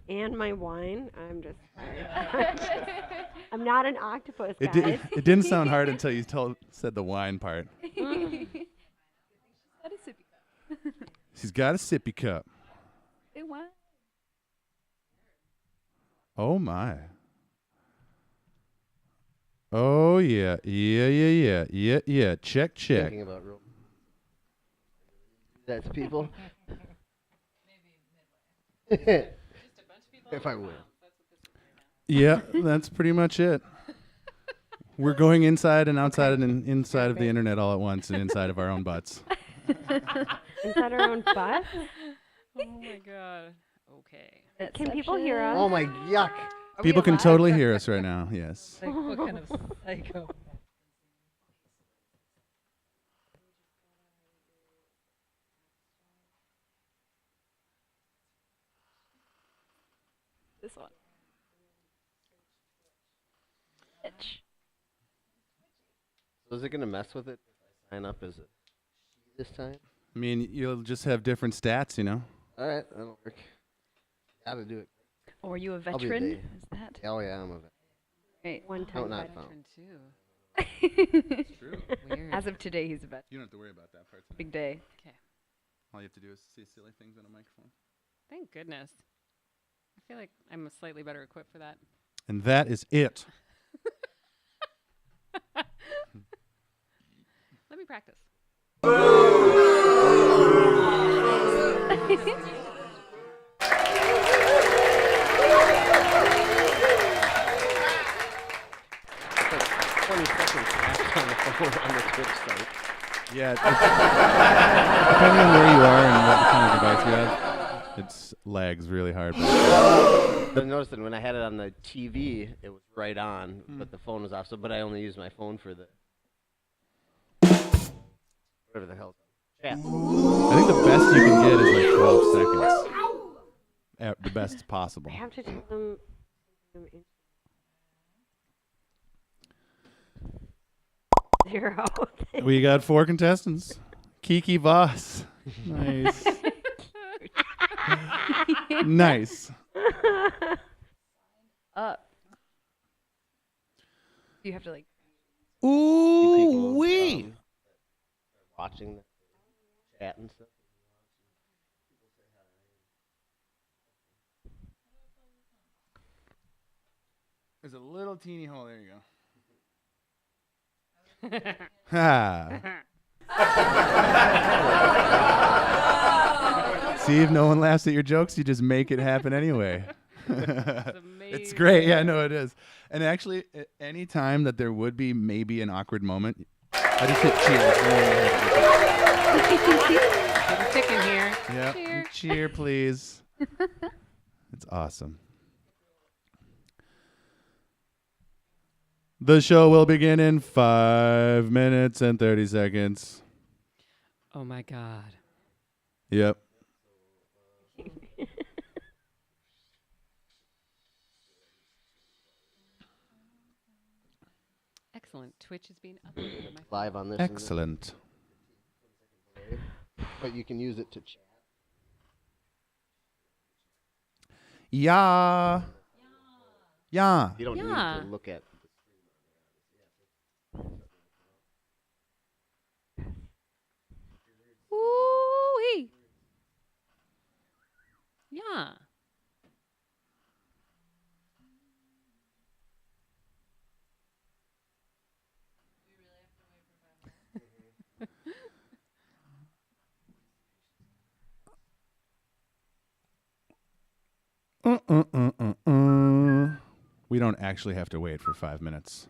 And my wine. I'm just sorry. I'm not an octopus, It, guys. it didn't sound hard until you said the wine part. That is sippy cup. She's got a sippy cup. It wine. Oh, my. Oh, yeah. Yeah. Check. Thinking about real. That's people. If I win. Yeah, that's pretty much it. We're going inside and outside and inside of the internet all at once and inside of our own butts. Inside our own butt? Oh my god. Okay. Can people hear us? Oh my yuck! People can totally hear us right now, yes. Like, what kind of psycho? This one. So is it gonna mess with it if I sign up as a this time? I mean, you'll just have different stats, you know? All right, that'll work. Gotta do it. Or are you a I'll be a veteran? day. Is that Oh yeah, I'm a vet. right? One No, time. not veteran. found. Veteran too. True. Weird. As of today, he's a veteran. You don't have to worry about that part today. Big day. All you have to do is say silly things on a microphone. Thank goodness. I feel like I'm slightly better equipped for that. And that is it. Let me practice. It's like 20 seconds left on the phone on the Twitch site. Yeah. Depending on where you are and what kind of device you have, it's lags really hard. But I noticed that when I had it on the TV, it was right on, but the phone was off. So, but I only used my phone for the whatever the hell. Chat. I think the best you can get is like 12 seconds. The best possible. I have to tell them. Zero. We got 4 contestants. Kiki Voss. Nice. Nice. Up. You have to like. People, Ooh wee. Watching the chat and stuff. There's a little teeny hole. There you go. Ha. See, if no one laughs at your jokes, you just make it happen anyway. It's great. Yeah, no, it is. And actually, at any time that there would be maybe an awkward moment, I just hit cheers. Getting thick in here. Yep. Cheer. Cheer, please. It's awesome. The show will begin in 5 minutes and 30 seconds. Oh my god. Yep. Excellent. Twitch is being uploaded on my phone. Live on this. Excellent. But you can use it to chat. Yeah. Yeah. You don't Yeah. need to look at. Ooh-wee. Yeah. We don't actually have to wait for 5 minutes.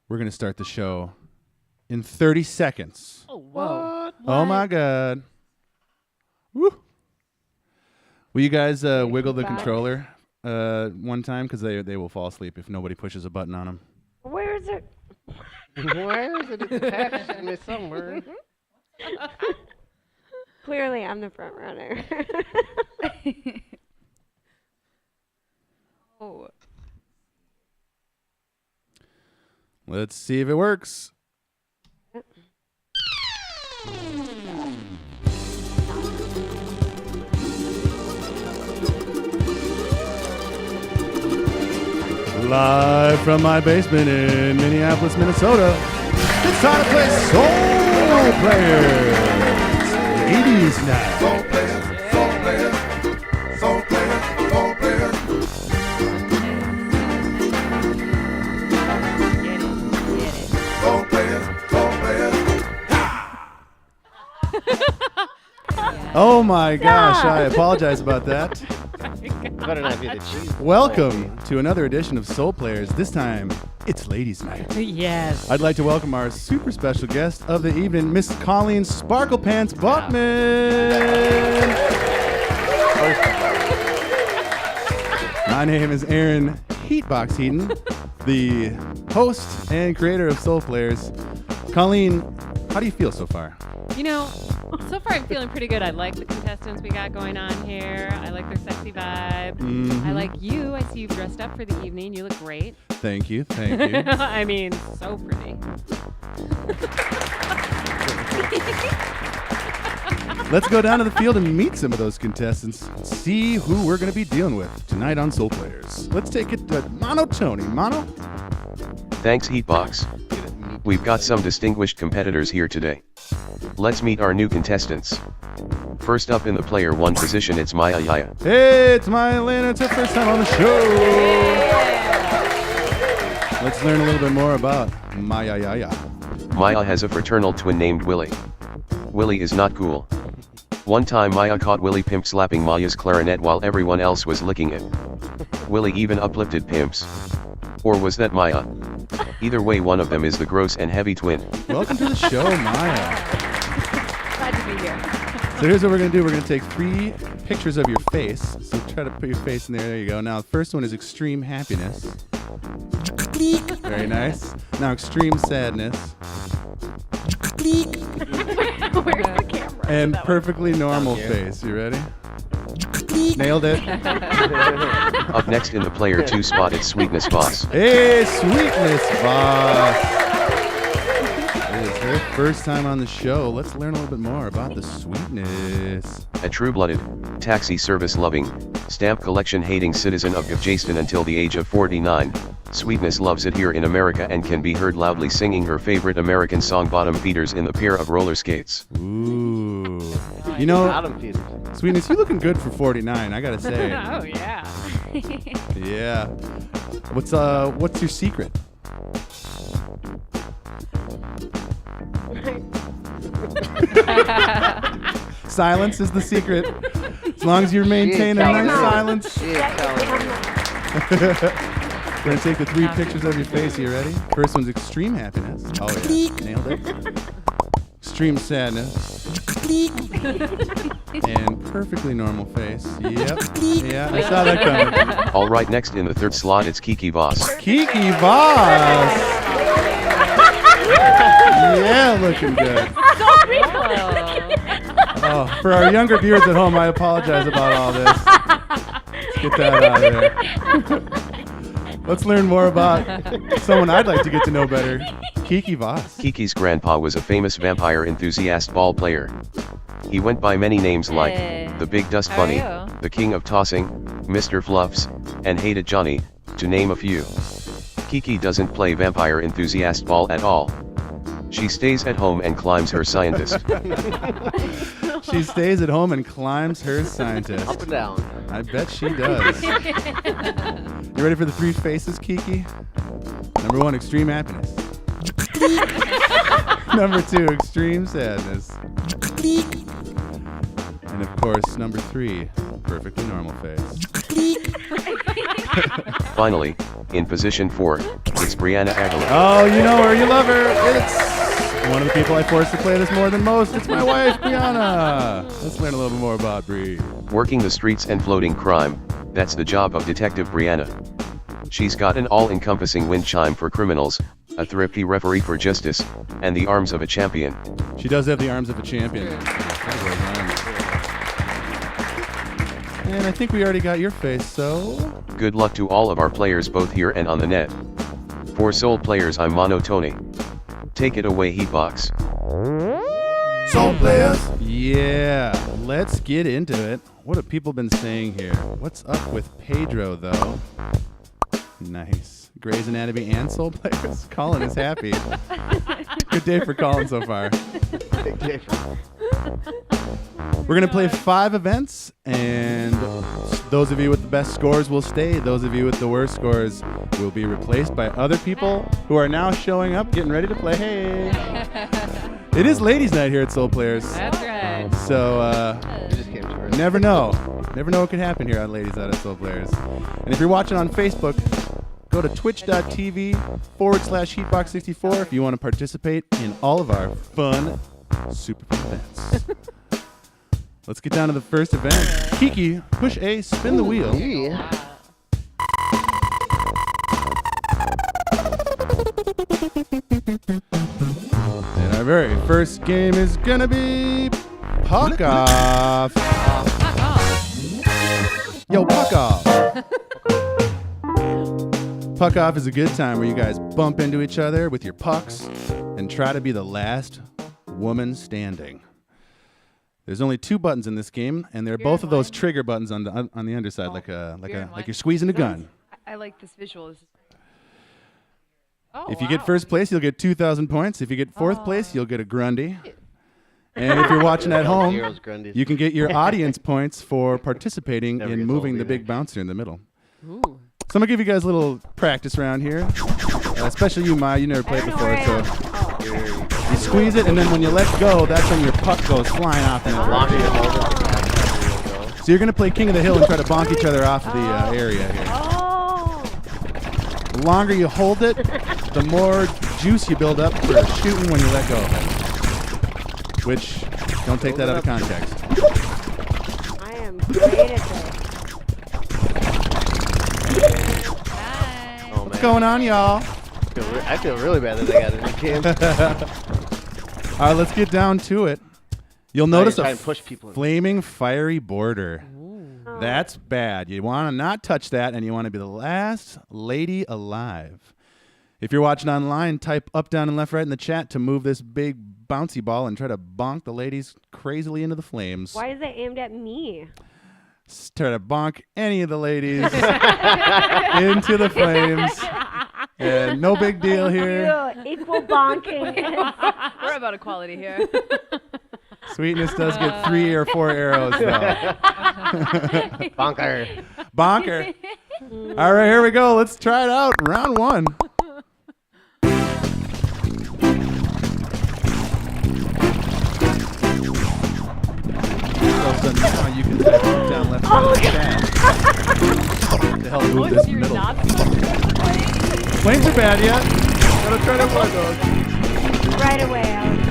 We're going to start the show in 30 seconds. Oh, whoa. Oh, my God. Woo. Will you guys wiggle the back. controller one time? Because they will fall asleep if nobody pushes a button on them. Where is it? Where is it? It's attached to me somewhere. Clearly, I'm the front runner. Oh. Let's see if it works. Live from my basement in Minneapolis, Minnesota. It's time to play Soul Players. Ladies Night. Soul players, soul players, soul players, soul players. Soul players, soul players. Oh my gosh, I apologize about that. Better not be the cheese. Welcome to another edition of Soul Players. This time, it's Ladies Night. Yes. I'd like to welcome our super special guest of the evening, Miss Colleen Sparkle Pants Buckman. My name is Aaron Heatbox Heaton, the host and creator of Soul Players. Colleen, how do you feel so far? You know, so far I'm feeling pretty good. I like the contestants we got going on here. I like their sexy vibe. Mhm. I like you. I see you've dressed up for the evening. You look great. Thank you, thank you. I mean, so pretty. Let's go down to the field and meet some of those contestants. See who we're going to be dealing with tonight on Soul Players. Let's take it to Mono Tony. Mono? Thanks, Heatbox. We've got some distinguished competitors here today. Let's meet our new contestants. First up in the player 1 position, it's Maya Yaya. Hey, it's Maya Elena. It's her first time on the show. Let's learn a little bit more about Maya Yaya. Maya has a fraternal twin named Willie. Willie is not cool. One time Maya caught Willie pimp slapping Maya's clarinet while everyone else was licking it. Willie even uplifted pimps. Or was that Maya? Either way, one of them is the gross and heavy twin. Welcome to the show, Maya. Glad to be here. So here's what we're going to do. We're going to take 3 pictures of your face. So try to put your face in there. There you go. Now, the first one is extreme happiness. Very nice. Now, extreme sadness. Where's the camera? And perfectly normal face. You ready? Nailed it. Up next in the player 2 spot, it's Sweetness Boss. Hey, Sweetness Boss. It is her first time on the show. Let's learn a little bit more about the sweetness. A true-blooded, taxi service loving, stamp collection hating citizen of Gavjaston until the age of 49, Sweetness loves it here in America and can be heard loudly singing her favorite American song Bottom Feeders in the pair of roller skates. Ooh. You know, Bottom feeders. Sweetness, you looking good for 49, I gotta say. Oh, yeah. Yeah. What's your secret? Silence is the secret. As long as you maintain a telling nice you. silence. She ain't telling you. We're gonna take the 3 pictures of your face. You ready? First one's extreme happiness. Oh yeah, nailed it. Extreme sadness. And perfectly normal face. Yep. Yeah, I saw that coming. Alright, next in the 3rd slot, it's Kiki Voss. Kiki Voss. Yeah, looking good. Oh, for our younger viewers at home, I apologize about all this. Let's get that out of there. Let's learn more about someone I'd like to get to know better. Kiki Voss. Kiki's grandpa was a famous vampire enthusiast ball player. He went by many names like Hey. the Big Dust How are Bunny, you? the King of Tossing, Mr. Fluffs, and Hated Johnny, to name a few. Kiki doesn't play vampire enthusiast ball at all. She stays at home and climbs her scientist. She stays at home and climbs her scientist. Up and down. I bet she does. You ready for the 3 faces, Kiki? Number 1, extreme happiness. Number 2, extreme sadness. And of course, number 3, perfectly normal face. Finally, in position 4, it's Brianna Aguilar. Oh, you know her, you love her. It's one of the people I forced to play this more than most. It's my wife, Brianna. Let's learn a little bit more about Bri. Working the streets and floating crime, that's the job of Detective Brianna. She's got an all-encompassing wind chime for criminals, a thrifty referee for justice, and the arms of a champion. She does have the arms of a champion. And I think we already got your face, so... Good luck to all of our players both here and on the net. For Soul Players, I'm Mono Tony. Take it away, Heatbox. Soul players. Yeah, let's get into it. What have people been saying here? What's up with Pedro, though? Nice. Grey's Anatomy and Soul Players. Colin is happy. Good day for Colin so far. Big day for We're going to play 5 events, and those of you with the best scores will stay. Those of you with the worst scores will be replaced by other people who are now showing up, getting ready to play. Hey! It is ladies' night here at Soul Players. That's right. So, You just came to early. never know. Never know what could happen here on Ladies Night at Soul Players. And if you're watching on Facebook, go to twitch.tv/Heatbox64 if you want to participate in all of our fun, super fun events. Let's get down to the first event. Kiki, push A, spin the wheel. Yeah. And our very first game is gonna be Puck Off. Yo, Puck Off. Puck Off is a good time where you guys bump into each other with your pucks and try to be the last woman standing. There's only 2 buttons in this game, and they're both of those trigger buttons on the underside, like you're squeezing a gun. I like this visual. This is Oh, If you get first place, you'll get 2,000 points. If you get fourth place, you'll get a Grundy. And if you're watching at home, Heroes, Grundys. you can get your audience points for participating Never in gets moving old the either. big bouncer in the middle. Ooh. So I'm going to give you guys a little practice round here. Especially you, Maya. You never played before. So you squeeze it, and then when you let go, that's when your puck goes flying off. In the Longer you direction. hold it, the faster you go. So you're going to play King of the Hill and try to bonk each other off the area here. Oh. The longer you hold it, the more juice you build up for shooting when you let go of it. Which, don't take that out of context. I am great at this. Oh, What's man. going on, y'all? I feel really bad that I got in the game. All right, let's get down to it. You'll Now you're notice trying a to push people in. flaming fiery border. That's bad. You want to not touch that, and you want to be the last lady alive. If you're watching online, type up, down, and left, right in the chat to move this big bouncy ball and try to bonk the ladies crazily into the flames. Why is that aimed at me? Try to bonk any of the ladies into the flames. And no big deal here. Ew, equal bonking. we're about equality here. Sweetness does get 3 or 4 arrows, though. Bonker. Bonker. All right, here we go. Let's try it out. Round 1. So now you can type up, down, left, right, and chat to help move this You're middle. not supposed to play? Flames are bad yet. Gotta try to avoid those. Right away, Alex.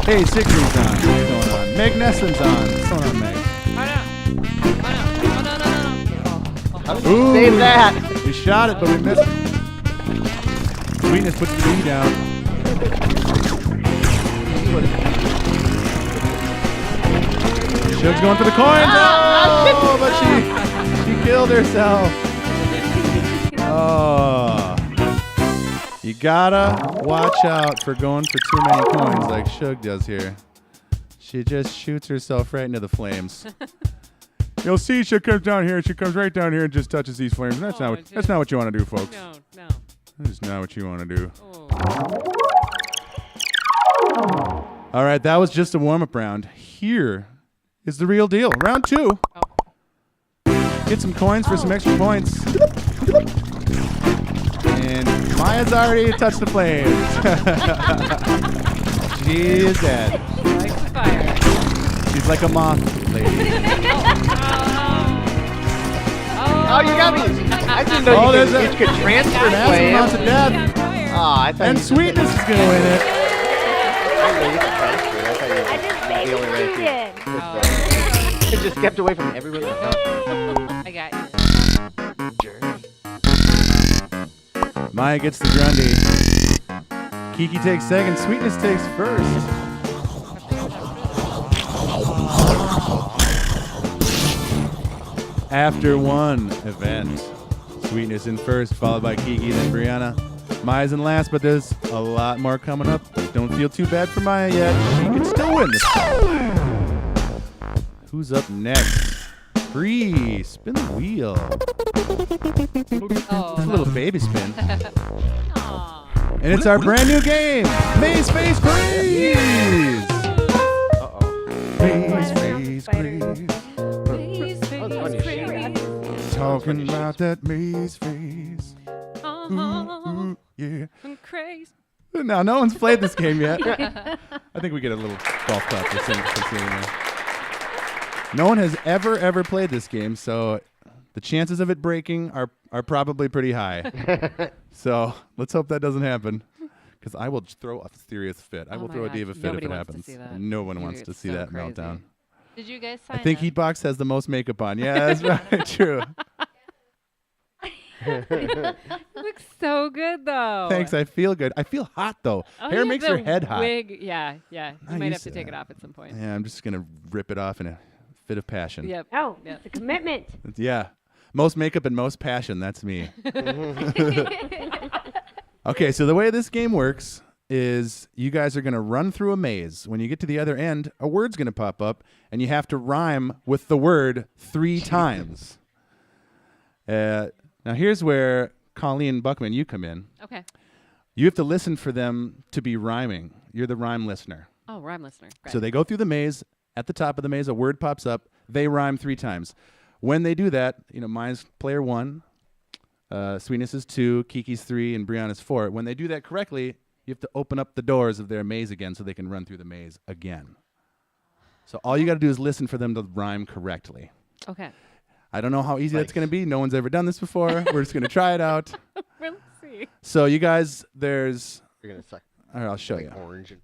Hey, Siegfried's on. What's going on? Meg Nesson's on. What's going on, Meg? Ooh, Save that. we shot it, but we missed it. Sweetness puts the B down. Shug's going for the coins. Oh, but she killed herself. Oh. You gotta watch out for going for too many coins like Shug does here. She just shoots herself right into the flames. You'll see she comes down here. She comes right down here and just touches these flames. That's not what you want to do, folks. No, no. That's not what you want to do. Oh. All right, that was just a warm-up round. Here is the real deal. Round 2. Get some coins for some extra points. And Maya's already touched the flames. She is dead. Like the fire. She's like a moth lady. Oh, you got me. I didn't know Oh, you there's could transfer Massive amounts of flames. death. Oh, I thought And you Sweetness is going to win it. I didn't know you could transfer. I thought you I just the only way babysitted. to just kept away from everyone else. I got you. Maya gets the Grundy. Kiki takes second. Sweetness takes first. After one event, Sweetness in first, followed by Kiki, then Brianna. Maya's in last, but there's a lot more coming up. Don't feel too bad for Maya yet. She can still win this. Who's up next? Bree, spin the wheel. Oh, It's a little baby spin. Aw. And it's our brand new game, Maze Face Craze. Uh-oh. Maze Spider. Face Spider. Craze. That was funny shit. Talking about that maze face. Oh, Yeah. I'm crazy. Now, no one's played this game yet. I think we get a little golf clap for seeing that. No one has ever played this game, so the chances of it breaking are probably pretty high. So let's hope that doesn't happen, because I will just throw a serious fit. I Oh will my throw a gosh, diva fit if nobody it wants to happens. see that. No one Dude, wants to it's see so that crazy. meltdown. Did you guys sign I think up? Heatbox has the most makeup on. Yeah, that's right. True. Looks so good though. Thanks. I feel good. I feel hot though. Oh, Hair yeah, makes the your head hot. Wig, yeah. You Not might have used to to take it that. off at some point. Yeah, I'm just gonna rip it off in a fit of passion. Yep. Oh, Yep. it's a commitment. Yeah. Most makeup and most passion. That's me. Okay, so the way this game works is you guys are going to run through a maze. When you get to the other end, a word's going to pop up, and you have to rhyme with the word 3 times. Now, here's where Colleen Buckman, you come in. Okay. You have to listen for them to be rhyming. You're the rhyme listener. Oh, rhyme listener. Great. So they go through the maze. At the top of the maze, a word pops up. They rhyme 3 times. When they do that, mine's player 1, Sweetness is 2, Kiki's 3, and Brianna's 4. When they do that correctly, you have to open up the doors of their maze again so they can run through the maze again. So all you got to do is listen for them to rhyme correctly. Okay. I don't know how easy that's Nice. going to be. No one's ever done this before. We're just going to try it out. We'll see. So you guys, there's... You're gonna suck All right, I'll show like you. orange. And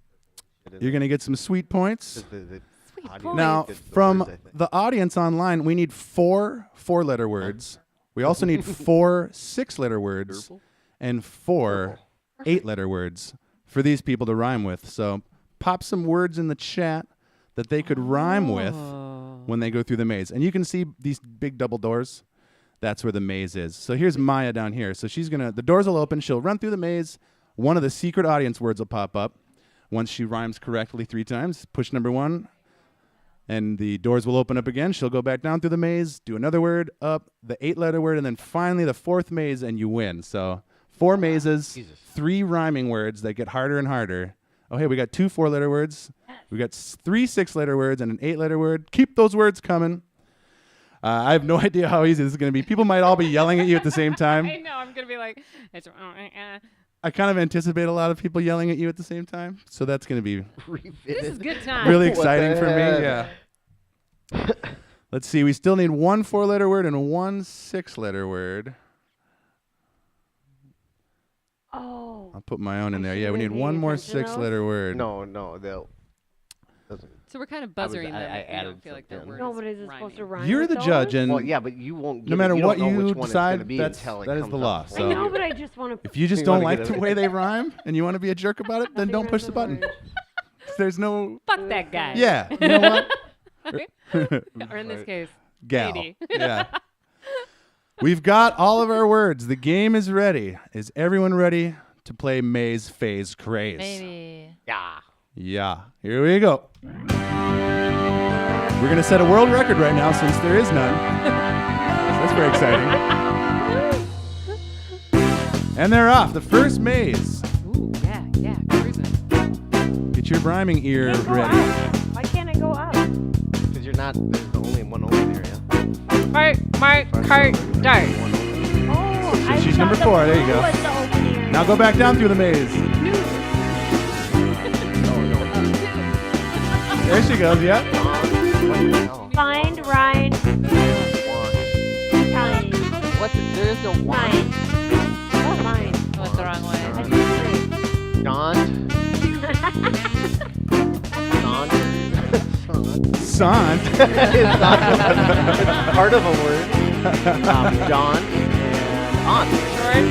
shit in You're there. going to get some sweet points. The Sweet audio points. Now, gets the from words, I think. the audience online, we need 4 4-letter words. We also need 4 6-letter words Purple? and 4 8-letter words for these people to rhyme with. So pop some words in the chat that they could rhyme with Oh. when they go through the maze. And you can see these big double doors. That's where the maze is. So here's Maya down here. So the doors will open. She'll run through the maze. One of the secret audience words will pop up. Once she rhymes correctly 3 times, push number 1. And the doors will open up again. She'll go back down through the maze, do another word, up, the 8-letter word, and then finally the 4th maze, and you win. So 4 mazes, Jesus. 3 rhyming words that get harder and harder. Oh, hey, we got 2 4-letter words. We got 3 6-letter words and an 8-letter word. Keep those words coming. I have no idea how easy this is going to be. People might all be yelling at you at the same I time. know. I'm gonna be like, it's. I kind of anticipate a lot of people yelling at you at the same time. So that's going to be This is good time. really What the exciting for me. heck? Yeah. Let's see. We still need 1 4-letter word and 1 6-letter word. Oh. I'll put my own in I there. should Yeah, we have need paid 1 more attention to those. 6-letter word. No, they'll. Doesn't. So we're kind of I was- buzzering I- them. I if we added don't feel like their something. word No, is but is it supposed to rhyming. rhyme? You're with the judge, those? and Well, yeah, but you won't. no Get matter it. You what don't know you which one decide, it's gonna be that's- until it that is comes the up. law, I so- know, but I just want to. if you just You don't wanna like get the it. way they rhyme and you want to be a jerk about it, then don't push the button. There's no. Fuck that guy. Yeah. You know what? Or in this case, Gal. lady. Yeah. We've got all of our words. The game is ready. Is everyone ready to play Maze Phase Craze? Maybe. Yeah. Yeah. Here we go. We're going to set a world record right now since there is none. So that's very exciting. And they're off. The first maze. Ooh, yeah, cruising. Get your rhyming ear Can't go ready. up. Why can't I go up? Because you're not. There's only one open area. My cart dart. Oh, I she's thought number the 4. There you blue go. was the opening area. Now go back down through the maze. There she goes. Yeah. No. Find, rhyme, kind. What's it? There is no one. Mine. Oh, mine. What's the wrong way? I did Dawn. Son. It's part of a word. Dawn and aunt. George.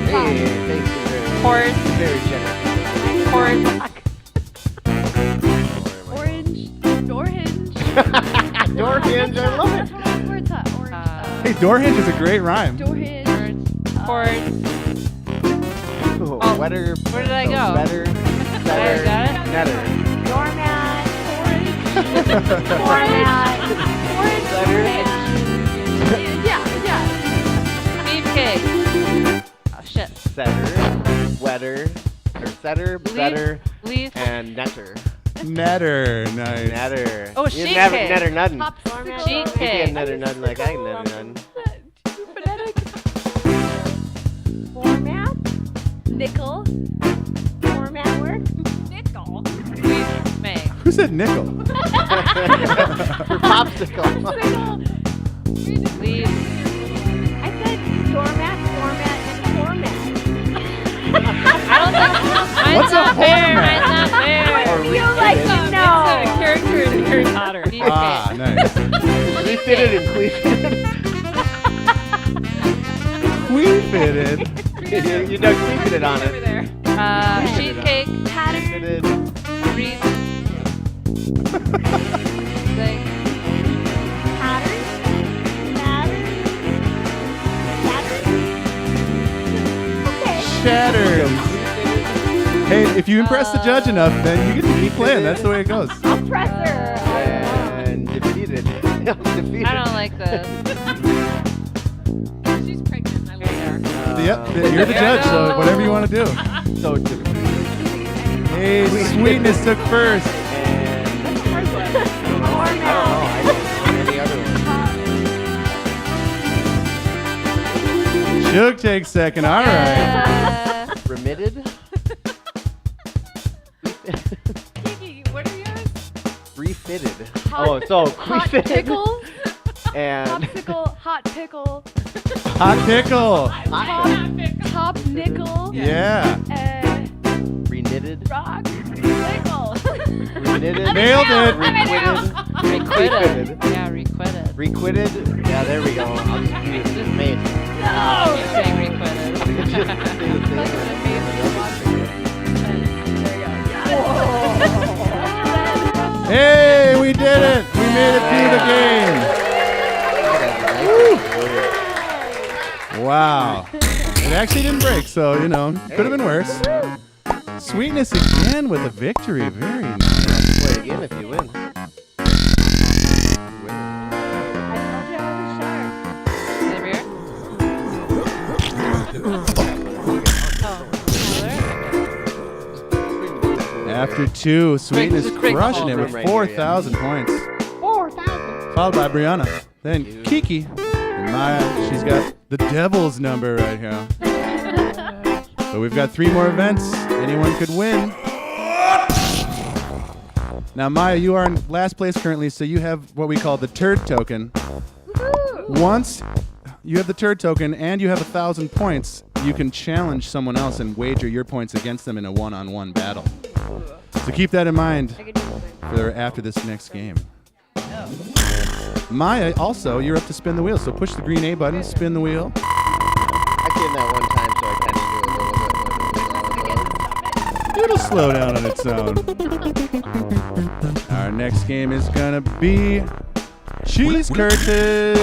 Hey, thanks. You're Horse. very generous. Horse. Orange. Door hinge. Door hinge. I love it. That's what all the words are. Orange. Hey, door hinge is a great rhyme. Door hinge. Horse. Oh, wetter. Where did I go? Better. I got it? Netter. Doormat. Orange. Cheesecake. Oh shit. Setter, wetter, or setter, better, Leaf. and netter. Netter. Nice. Netter. Oh, You sheet never cake. netter nothing. Format. You Cheesecake. can't netter nothing like I can netter nothing. Format. Nickel. Format work. Nickel. Leaf. May. Who said nickel? For popsicle. Leaf. I said doormat, format, and format. I don't think. Mine's What's a not fair. format? Mine's not fair. Or You like refitted. to It's know. a character in Harry Potter. Cheesecake. Ah, nice. Refitted and queefitted. Queen fitted. You done queefitted on Over it. there. Cheesecake. Pattern. Queefitted. Wreath. Thing. Pattern. Matter. Okay. Shattered. Hey, if you impress the judge enough, then you get to keep playing. That's the way it goes. Oppressor. And defeated. Defeated. I don't like this. She's pregnant. I love her. Yep, you're the judge, so whatever you want to do. So defeated. Hey, Sweetness took first. And Format. I don't know any other one. Shug takes second. All right. Remitted. Kiki, what are yours? Refitted. Hot- Oh, so Hot queefitted pickle. and Popsicle. Hot pickle. Hot pickle. Top nickel. Yeah. reknitted. Rock. Nickel. Reknitted. Nailed it. Requitted. Requited. Yeah, requited. Requitted. Yeah, there we go. I'll just use this made. No. Keep saying requited. Just say the same thing. Hey, we did it. We made it through the game. Wow. It actually didn't break, so, could have been worse. Sweetness again with a victory. Very nice. Play again if you win. After two, Sweetness Just drink crushing all it of with them right here, 4,000 points. 4,000. Followed by Brianna. Then Kiki. And Maya, she's got the devil's number right here. But we've got 3 more events. Anyone could win. Now, Maya, you are in last place currently, so you have what we call the turd token. Once you have the turd token and you have 1,000 points, you can challenge someone else and wager your points against them in a one-on-one battle. So keep that in mind for after this next game. Maya, also, you're up to spin the wheel. So push the green A button, spin the wheel. I did that one time, so I kind of knew a little bit. It'll slow down on its own. Our next game is gonna be Cheese Curtain.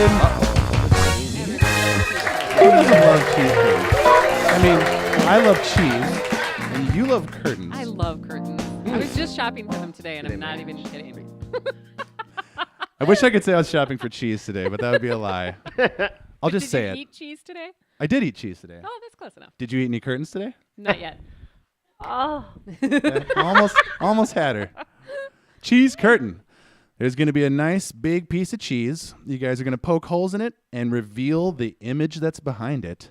Who doesn't love cheese curtains? I mean, I love cheese, and you love curtains. I love curtains. I was just shopping for them today, and I'm not even kidding. I wish I could say I was shopping for cheese today, but that would be a lie. I'll just say Did it. you eat cheese today? I did eat cheese today. Oh, that's close enough. Did you eat any curtains today? Not yet. Oh. Yeah, almost had her. Cheese curtain. There's going to be a nice big piece of cheese. You guys are going to poke holes in it and reveal the image that's behind it.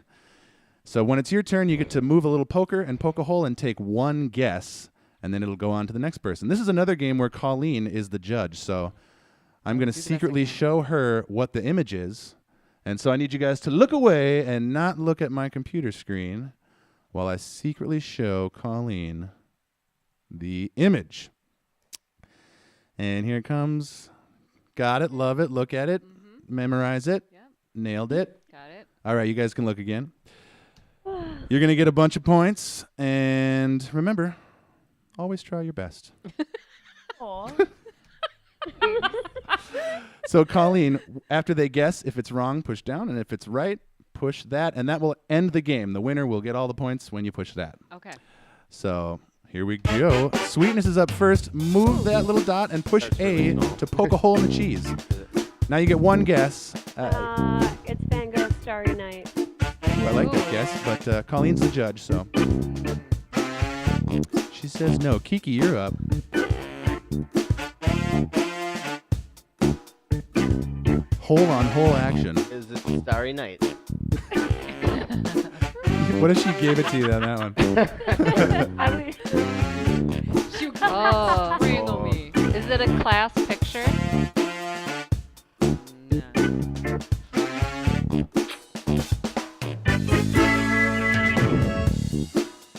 So when it's your turn, you get to move a little poker and poke a hole and take one guess, and then it'll go on to the next person. This is another game where Colleen is the judge, so I'm going to secretly show her what the image is. And so I need you guys to look away and not look at my computer screen while I secretly show Colleen the image. And here it comes. Got it, love it, look at it, memorize it, Yep. nailed it. Got it. All right, you guys can look again. You're going to get a bunch of points. And remember, always try your best. So, Colleen, after they guess, if it's wrong, push down. And if it's right, push that. And that will end the game. The winner will get all the points when you push that. Okay. So, Here we go. Sweetness is up first. Move that little dot and push A to poke a hole in the cheese. Now you get one guess. It's Van Gogh's Starry Night. I like that guess, but Colleen's the judge, so. She says no. Kiki, you're up. Hole on hole action. Is it Starry Night? What if she gave it to you on that one? You Oh. strangle me. Is it a class picture?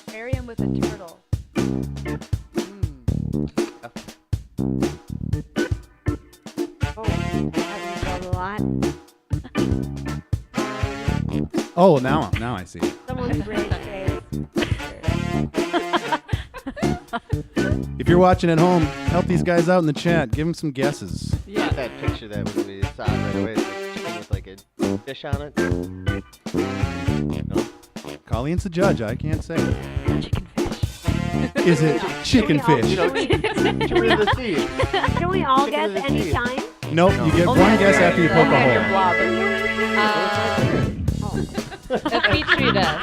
Aquarium with a turtle. Oh, that involves a lot. Oh, now I see. Someone's rage face. If you're watching at home, help these guys out in the chat. Give them some guesses. Yeah. That picture that when we saw it right away, it's like chicken with like a fish on it. No? Colleen's the judge. I can't say. Chicken fish. Is it chicken fish? Chicken with the sea. Can we all Chicken guess with a any T. time? Nope, you get one guess after you poke a hole. A petri dish.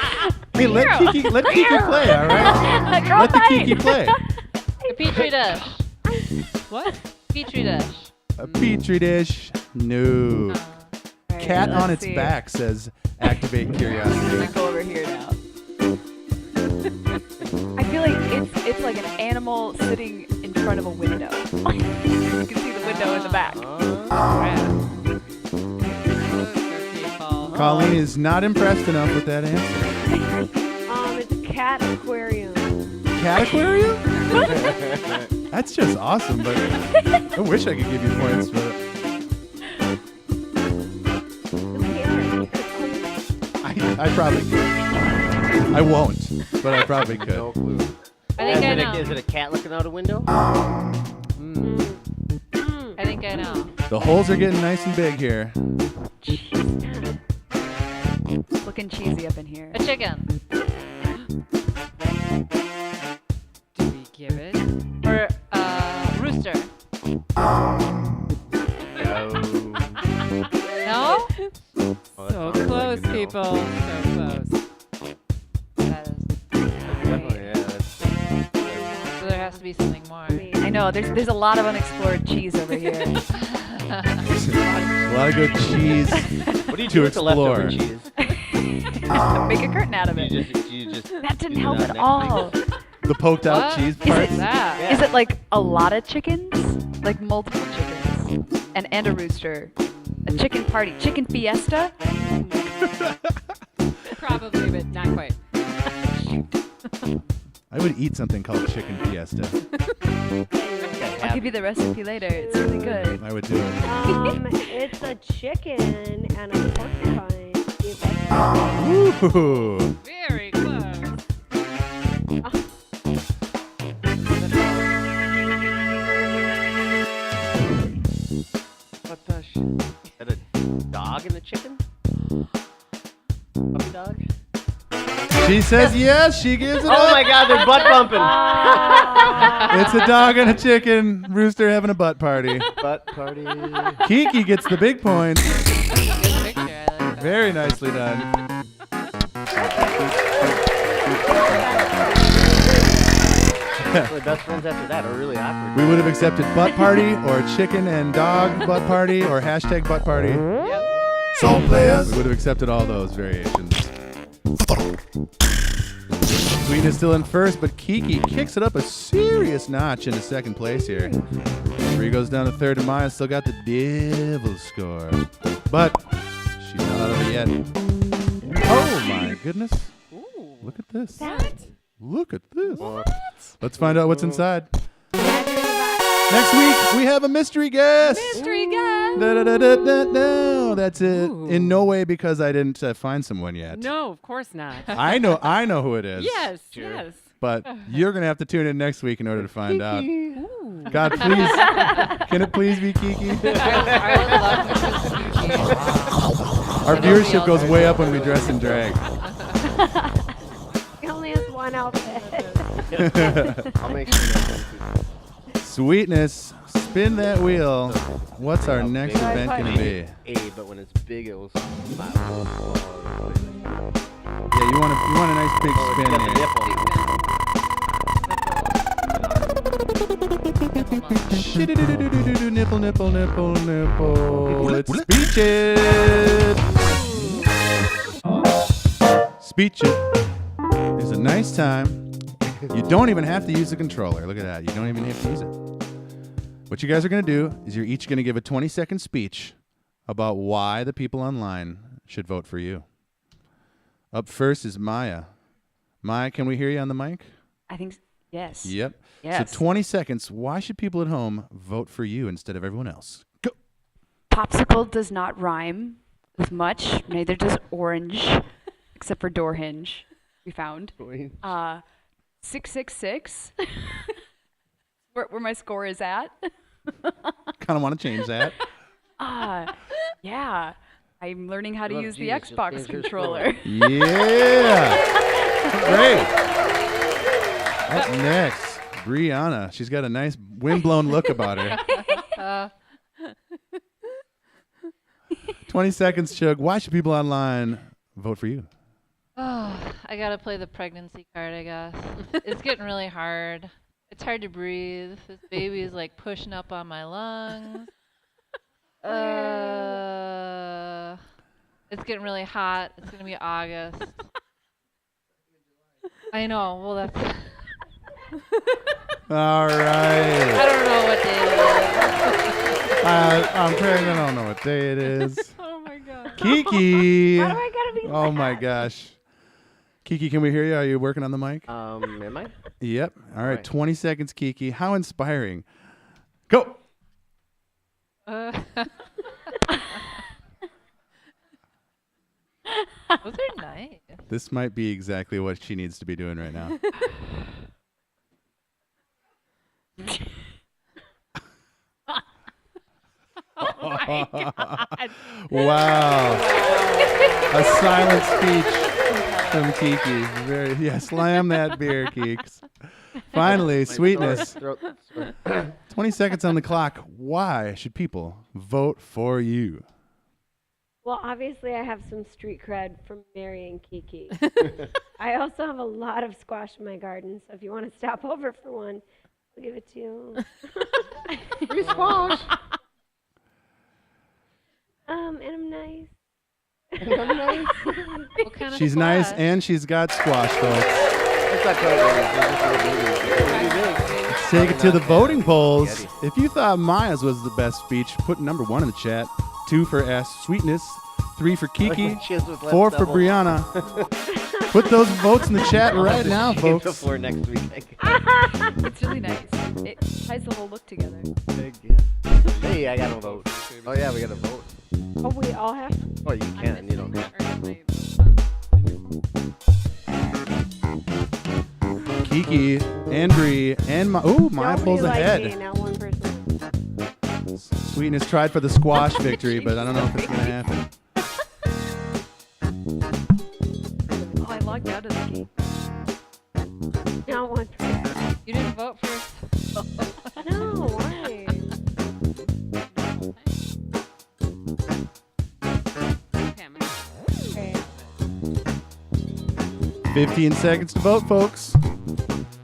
Hey, let Kiki play, all right? Let the Kiki play. A petri dish. What? Petri dish. A petri dish. No. Cat on its see. back says activate curiosity. Go over here now. I feel like it's like an animal sitting in front of a window. You can see the window in the back. Colleen is not impressed enough with that answer. It's Cat Aquarium. Cat aquarium? That's just awesome, but I wish I could give you points, but I probably could. I won't, but I probably could. No clue. I think I know. Is it a cat looking out a window? I think I know. The holes are getting nice and big here. It's looking cheesy up in here. A chicken. Do we give it? Or rooster. No? So close, people. So close. That is. Definitely, yeah. So there has to be something more. I know, there's a lot of unexplored cheese over here. A lot of good cheese What do you to do with the leftover explore. cheese? Make a curtain out of it. You just That didn't eat it help on at next all. The poked out What? cheese Is part. it- That. Yeah. Is it like a lot of chickens? Like multiple chickens? And a rooster? A chicken party? Chicken fiesta? Probably, but not quite. I would eat something called chicken fiesta. I'll give you the recipe later. It's really good. I would do it. It's a chicken and a porcupine. Ooh. Very close. What the sh? Is that a dog and a chicken? Puppy dog? She says yes. She gives it Oh up. my god, they're butt bumping! It's a dog and a chicken rooster having a butt party. Butt party. Kiki gets the big points. Good picture. I like that. Very nicely done. The best friends after that are really awkward. We would have accepted butt party or chicken and dog butt party or hashtag butt party. Some players. We would have accepted all those variations. Sweetness still in first, but Kiki kicks it up a serious notch into second place here. Bree goes down to third, and Maya still got the devil score. But she's not out of it yet. Oh my goodness. Look at this. Look at this. Let's find out what's inside. Next week, we have a mystery guest. Mystery guest. Da-da-da-da-da-da. That's it. Ooh. In no way because I didn't find someone yet. No, of course not. I know who it is. Yes, yes. But you're going to have to tune in next week in order to find out. Ooh. God, please. Can it please be Kiki? I would love to see you. Our viewership goes way up when we dress in drag. He only has one outfit. I'll make sure next one. Sweetness, spin that wheel. What's our How next big? event going to be? A, but when it's big, it will smile. Yeah, you want a nice big Oh, spin you got here. the nipple. Nipple, nipple, nipple. Let's speech it. Speech it is a nice time. You don't even have to use the controller. Look at that. You don't even have to use it. What you guys are going to do is you're each going to give a 20-second speech about why the people online should vote for you. Up first is Maya. Maya, can we hear you on the mic? I think yes. Yep. Yes. So 20 seconds. Why should people at home vote for you instead of everyone else? Go. Popsicle does not rhyme with much. Neither does orange, except for door hinge. We found 666. Where my score is at. Kind of want to change that. Yeah. I'm learning how to Oh, use the geez, just Xbox change your controller. Yeah. Great. Up next, Brianna. She's got a nice windblown look about her. 20 seconds, Chug. Why should people online vote for you? Oh, I gotta play the pregnancy card, I guess. It's getting really hard. It's hard to breathe. This baby is like pushing up on my lungs. It's getting really hot. It's gonna be August. I know. Well, that's. All right. I don't know what day it is. I'm pregnant. I don't know what day it is. Oh my god. Kiki. Why do I gotta be Oh my gosh. Kiki, can we hear you? Are you working on the mic? Am I? Yep. All right. Right. 20 seconds, Kiki. How inspiring. Go. Those are nice. This might be exactly what she needs to be doing right now. Oh my god. Wow. A silent speech from Kiki. Slam that beer, Keeks. Finally, sweetness. 20 seconds on the clock. Why should people vote for you? Well, obviously, I have some street cred from marrying Kiki. I also have a lot of squash in my garden, so if you want to stop over for one, I'll give it to you. Free squash. And I'm nice. What kind of She's nice squash? and she's got squash, folks. It's not Let's take it to the voting polls. If you thought Maya's was the best speech, put number 1 in the chat. 2 for Sweetness. 3 for Kiki. 4 for Brianna. Put those votes in the chat right now, folks. Before next week. It's really nice. It ties the whole look together. Hey, I got a vote. Oh yeah, we got a vote. Oh, we all have? Oh, you can. You don't. Kiki, and Bri, and Maya Don't pulls be like ahead. me, now 1%. Sweetness tried for the squash victory, but I don't know if it's going to happen. Oh, I logged out of the game. Now 1%. You didn't vote for. No, why? Okay. 15 seconds to vote, folks.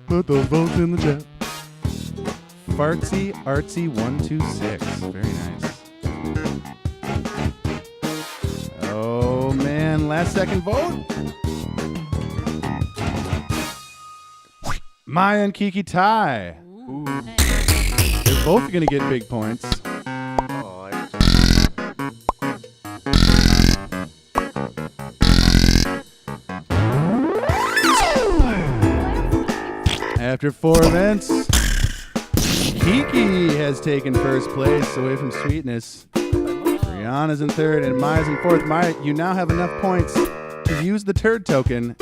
Put those votes in the chat. Fartsy Artsy 126. Very nice. Oh man, last second vote. Maya and Kiki tie. They're both gonna get big points. Oh, After 4 events, Kiki has taken first place away from Sweetness. Brianna's in third and Maya's in fourth. Maya, you now have enough points to use the turd token.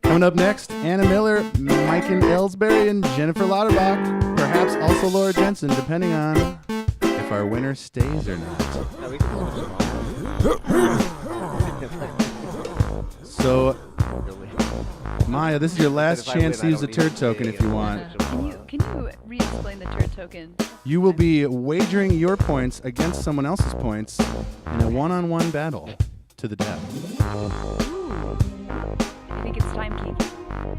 Coming up next, Anna Miller, Maiken Ellsbury, and Jennifer Lauterbach. Perhaps also Laura Jensen, depending on if our winner stays or not. So, Maya, this is your last If I chance to win, I use the don't need turd token pay if you a want. bunch. Can you re-explain the turd token? You will be wagering your points against someone else's points in a one-on-one battle to the death. I think it's time, Keith.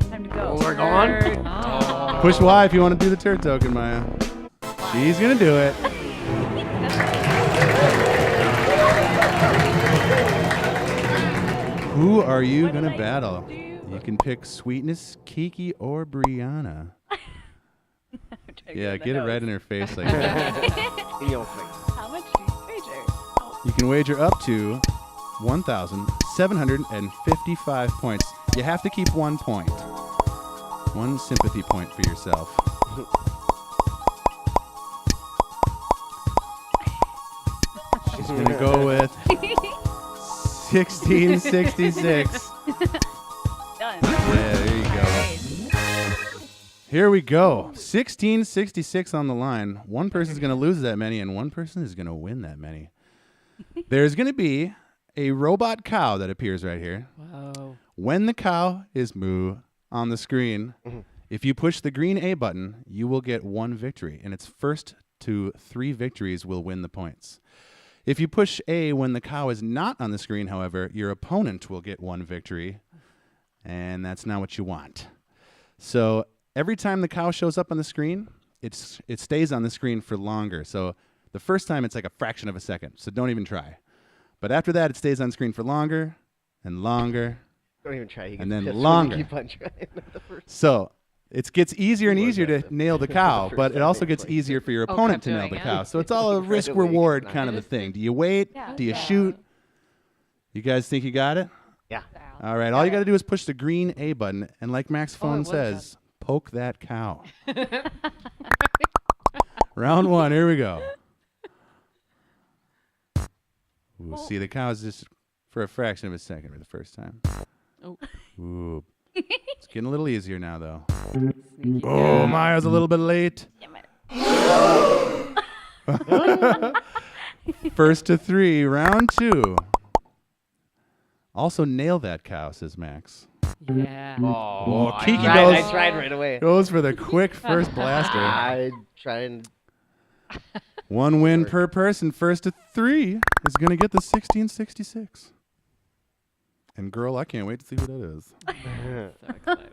Time to go. We're gone. Oh. Push Y if you want to do the turd token, Maya. She's gonna do it. Who are you gonna battle? You can pick Sweetness, Kiki, or Brianna. Yeah, get it right in her face like that. In your face. How much do you wager? You can wager up to 1,755 points. You have to keep 1 point. 1 sympathy point for yourself. She's going to go with 1666. Done. Yeah, there you go. Here we go. 1666 on the line. One person's going to lose that many, and one person is going to win that many. There's going to be a robot cow that appears right here. Whoa. When the cow is moo on the screen, if you push the green A button, you will get 1 victory, and its first to 3 victories will win the points. If you push A when the cow is not on the screen, however, your opponent will get 1 victory, and that's not what you want. So every time the cow shows up on the screen, it stays on the screen for longer. So the first time it's like a fraction of a second, so don't even try. But after that, it stays on screen for longer and longer. Don't even try. He And gets then pissed when you longer. Keep on trying. The first- So it gets easier and You easier learned to that nail the the cow, first but it time also they gets play. easier for your Oh, opponent kept to nail doing the it. cow. So it's all a Right risk-reward away. kind of a thing. Do you wait? Yeah. Do you shoot? You guys think you got it? Yeah. All right. All you got to do is push the green A button, and like Max it Phone was says, poke that cow. Round 1. Here we go. Ooh, see, the cow's just for a fraction of a second for the first time. Oh. Ooh. It's getting a little easier now, though. Oh, Maya's a little bit late. First to 3, round 2. Also nail that cow, says Max. Yeah. Oh, I Kiki tried, I goes, tried right away. goes for the quick first blaster. I tried and 1 win per person. First to 3 is going to get the 1666. And girl, I can't wait to see who that is. So excited.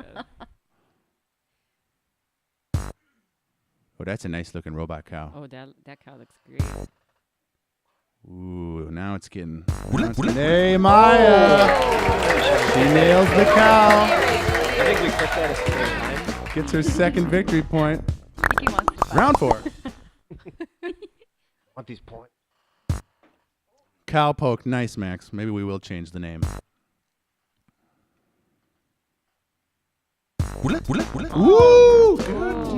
Oh, that's a nice looking robot cow. Oh, that cow looks great. Ooh, now it's getting. Hey, Maya! She nails the cow. I think we clicked that a second time. Gets her second victory point. Kiki wants to fight. Round 4. Want these points? Cow poke. Nice, Max. Maybe we will change the name. Ooh, good deal.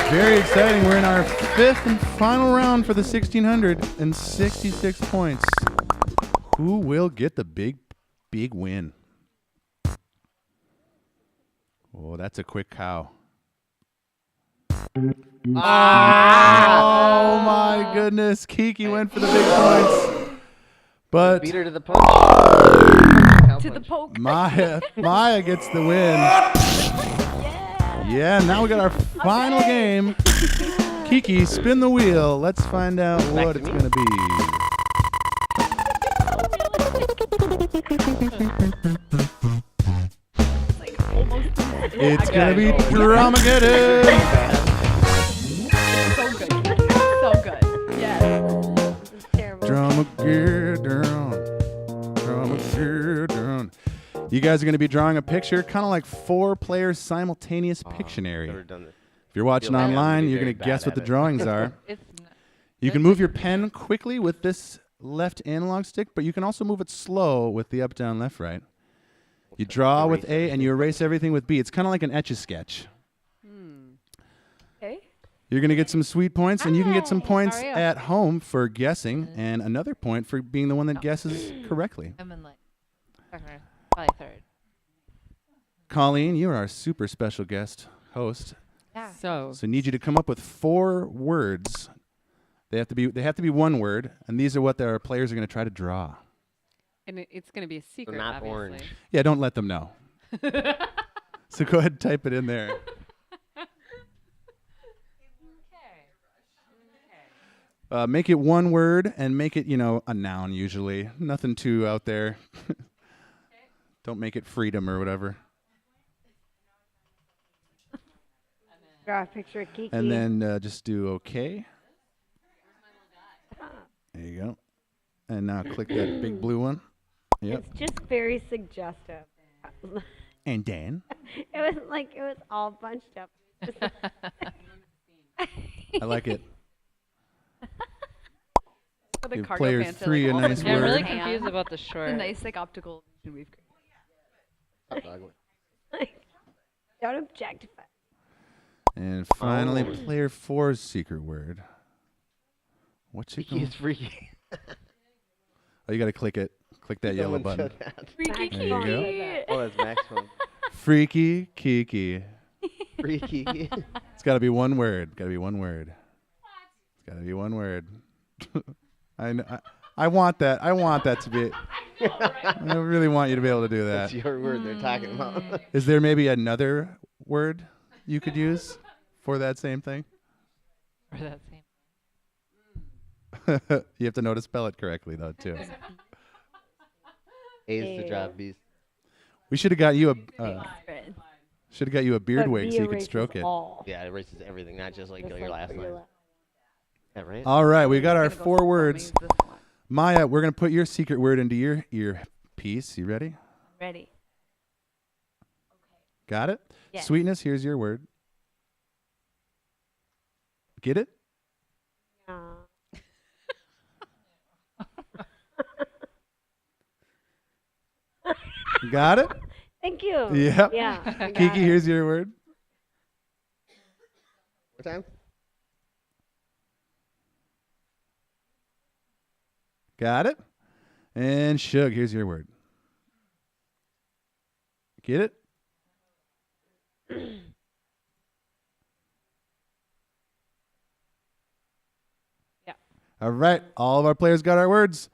Very exciting. We're in our 5th and final round for the 1666 points. Who will get the big win? Oh, that's a quick cow. Oh my goodness. Kiki went for the big points. But Beat her to the punch. To the poke. Maya gets the win. Yeah, now we got our final game. Kiki, spin the wheel. Let's find out what to it's me. going to be. It's going to be Dramageddon. So good. So good. Yes. This is terrible. Dramageddon. You guys are going to be drawing a picture, kind of like 4 players simultaneous Pictionary. Never done this. If you're watching Feel like I'm gonna online, be you're very going to guess bad what the at it. drawings are. It's You can move your pen quickly with this left analog stick, but you can also move it slow with the up, down, left, right. You draw with A and you erase everything with B. It's kind of like an Etch-a-Sketch. Okay. You're going to get some sweet points, and you can get some Hi, points how are you? at home for guessing, and another point for being the one that guesses correctly. I'm in like second or probably third. Colleen, you are our super special guest host. Yeah. So, So I need you to come up with 4 words. They have to be one word, and these are what our players are going to try to draw. And it's going to be a secret, not obviously. orange. Yeah, don't let them know. So go ahead and type it in there. Make it one word and make it, a noun usually. Nothing too out there. Don't make it freedom or whatever. Draw a picture of Kiki. And then just do okay. There you go. And now click that big blue one. Yep. It's just very suggestive. And Dan. It was all bunched up. Just I like it. For the Give cargo players pants are, three a all nice the Yeah, I'm word. really pants. confused about the The short. nice optical illusion we've created. don't objectify. And finally, Oh. player 4's secret word. What's it Kiki called? is freaky. Oh, you got to click it. Click that yellow Someone button. said that. Freaky There you go. Kiki. Oh, that's Max phone. Freaky Kiki. Freaky. It's got to be one word. Got to be one word. It's got to be one word. I want that. I want that to be. I really want you to be able to do that. That's your word they're talking about. Is there maybe another word you could use for that same thing? For that same. You have to know to spell it correctly, though, too. A's to drop B's. We should have got you a Spread. should have got you a beard But wig B so you could erases stroke it. all. Yeah, it erases everything, not just like Just your like last for line. your Is that right? All right, we got our Gonna go 4 for words. me this one. Maya, we're gonna put your secret word into your earpiece. You ready? Ready. Got it? Yes. Sweetness, here's your word. Get it? Got it? Thank you. Yep. Yeah. I got Kiki, it. here's your word. What time? Got it? And Shug, here's your word. Get it? Yeah. All right. All of our players got our words.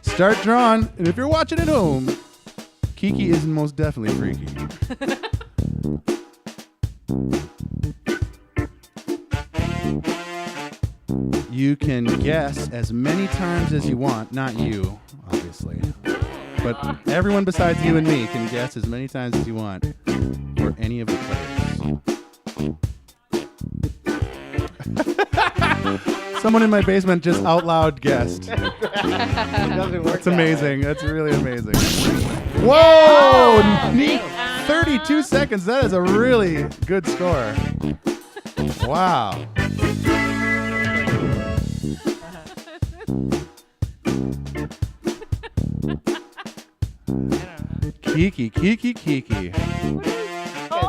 Start drawing. And if you're watching at home, Kiki is most definitely freaky. You can guess as many times as you want. Not you, obviously. But everyone besides you and me can guess as many times as you want for any of the players. Someone in my basement just out loud guessed. It doesn't work. That's amazing. That's really amazing. Whoa! Neat. 32 seconds. That is a really good score. Wow. Kiki. You guys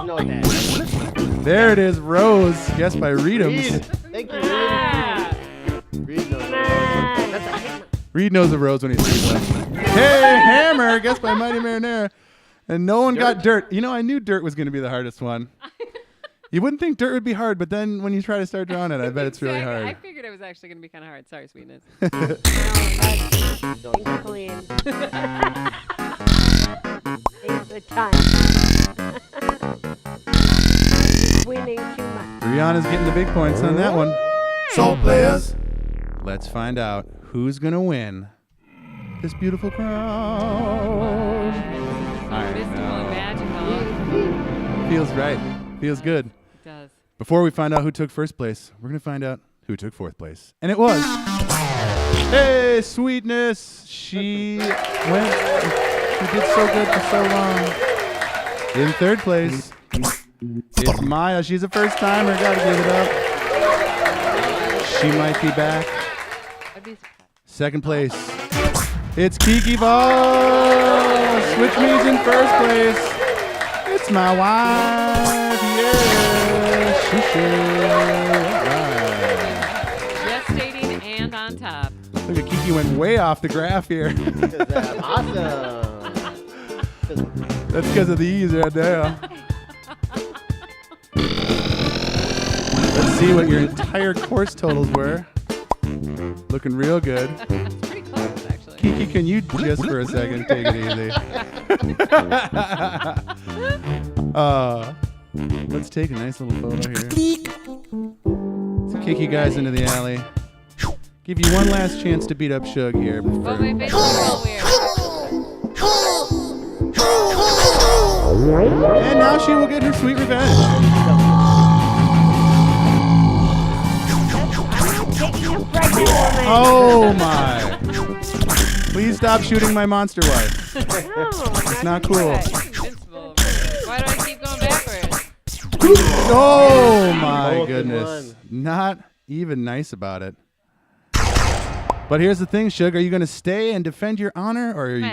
know that. There it is. Rose. Guessed by Reed. Reedums. Thank you, Reed. Reed knows that. Reed knows the rose when he sees one. Hey, Hammer. Guessed by Mighty Marinara. And no one got dirt. You know, I knew dirt was going to be the hardest one. You wouldn't think dirt would be hard, but then when you try to start drawing it, I bet it's really I hard. figured it was actually going to be kind of hard. Sorry, Sweetness. Thanks, Colleen. Thanks a ton. Winning too much. Rihanna's getting the big points on that one. So players, Let's find out who's going to win this beautiful crown. I Mystical know. and magical. Feels right. Feels good. It does. Before we find out who took first place, we're going to find out who took fourth place. And it was. Hey, Sweetness. She did so good for so long. In third place, it's Maya. She's a first timer. Gotta give it up. She might be back. I'd be surprised. Second place, it's Kiki Ball. Switch me's in first place. It's my wife. Yeah, she should. Gestating and on top. Look at Kiki went way off the graph here. Awesome. That's because of the E's right there. Let's see what your entire course totals were. Looking real good. It's pretty close, actually. Kiki Kiki, can you just for a second take it easy? Let's take a nice little photo here. Let's kick you guys into the alley. Give you one last chance to beat up Shug here. Oh, my face is real weird. And now she will get her sweet revenge. Taking a pregnant woman. Oh my. Please stop shooting my monster wife. No, It's not cool. Invincible. Why do I keep going backwards? Oh my Both in goodness. one. Not even nice about it. But here's the thing, Shug. Are you going to stay and defend your honor, or are you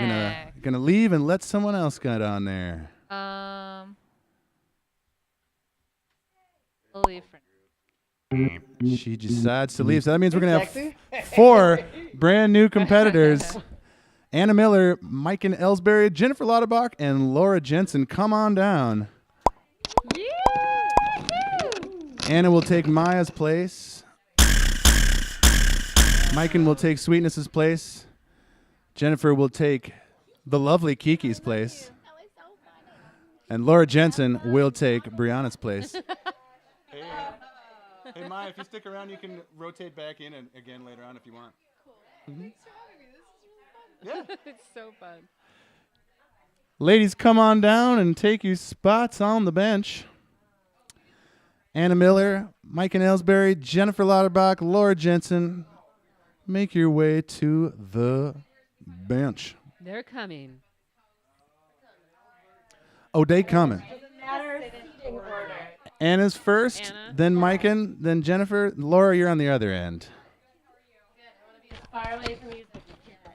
gonna leave and let someone else get on there? I'll leave for She decides to leave. So that means we're going to have 4 brand new competitors. Anna Miller, Mike Ellsbury, Jennifer Lauterbach, and Laura Jensen. Come on down. Anna will take Maya's place. Maiken will take Sweetness's place. Jennifer will take the lovely Kiki's place. And Laura Jensen will take Brianna's place. Hey, Maya, if you stick around, you can rotate back in and again later on if you want. Thanks for having me. This is really fun. It's so fun. Ladies, come on down and take your spots on the bench. Anna Miller, Maiken Ellsbury, Jennifer Lauterbach, Laura Jensen, make your way to the bench. They're coming. Oh, they coming. Matter of seating order. Anna's first, Anna. then Maiken, then Jennifer. Laura, you're on the other end. Far away from music.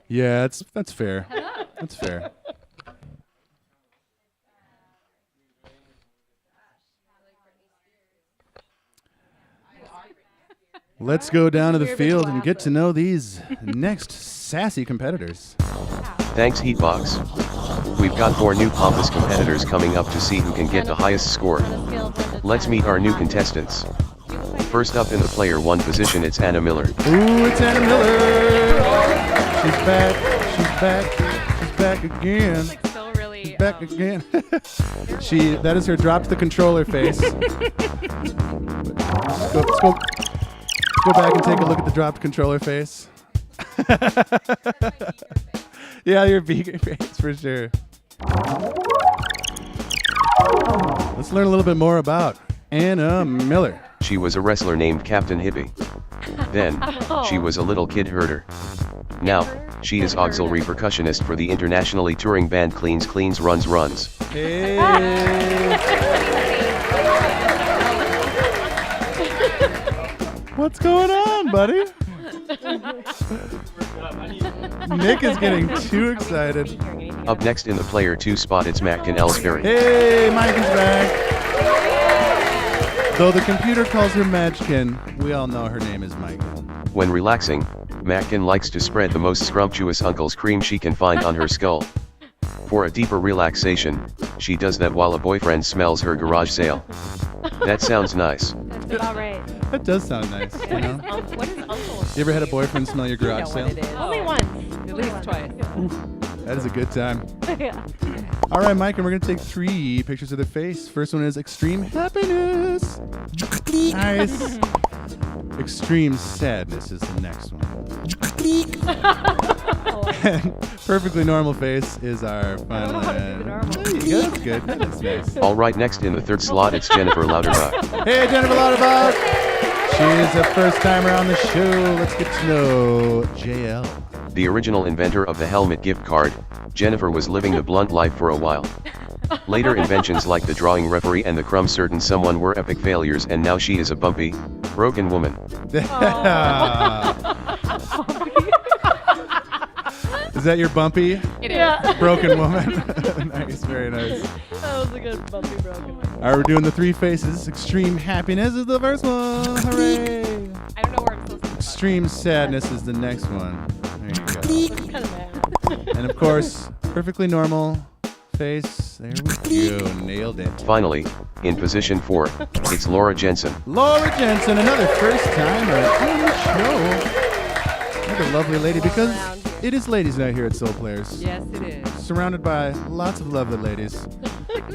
Yeah, that's fair. That's fair. Let's go down to the field and get to know these next sassy competitors. Thanks Heatbox. We've got 4 new pompous competitors coming up to see who can get the highest score. Let's meet our new contestants. First up in the player 1 position, it's Anna Miller. Ooh, it's Anna Miller. She's back. She's back. She's back again. Like still really. Back again. That is her drop to the controller face. Let's go back and take a look at the dropped controller face. Yeah, your vegan face for sure. Let's learn a little bit more about Anna Miller. She was a wrestler named Captain Hippie. Then, she was a little kid herder. Now, she is auxiliary percussionist for the internationally touring band Cleans Cleans Runs Runs. Hey. What's going on, buddy? Nick is getting too excited. Up next in the player 2 spot, it's Maiken Ellsbury. Hey, Mike is back. Though the computer calls her Madgekin, we all know her name is Mike. When relaxing, Maiken likes to spread the most scrumptious uncle's cream she can find on her skull. For a deeper relaxation, she does that while a boyfriend smells her garage sale. That sounds nice. That's about right. That does sound nice, you know? What is Uncle? You ever had a boyfriend smell your garage sale? Only once. At least twice. That is a good time. Yeah. All right, Mike, and we're going to take 3 pictures of their face. First one is Extreme Happiness. Nice. Extreme Sadness is the next one. And Perfectly Normal Face is our final one. There you go, that's good. That's nice. Alright, next in the 3rd slot, it's Jennifer Lauterbach. Hey, Jennifer Lauterbach. She's a first-timer on the show. Let's get to know JL. The original inventor of the helmet gift card, Jennifer was living the blunt life for a while. Later inventions like the drawing referee and the crumb certain someone were epic failures, and now she is a bumpy, broken woman. Is that your bumpy, It is. broken woman? Nice, very nice. That was a good bumpy broken one. All right, we're doing the 3 faces. Extreme Happiness is the first one. Hooray! I don't know where I'm supposed to. Extreme Sadness is the next one. There you go. Looks kind of bad. And of course, Perfectly Normal Face. There we go. Nailed it. Finally, in position 4, it's Laura Jensen. Laura Jensen, another first timer on the show. Another lovely lady, because It is ladies' night here at Soul Players. Yes, it is. Surrounded by lots of lovely ladies.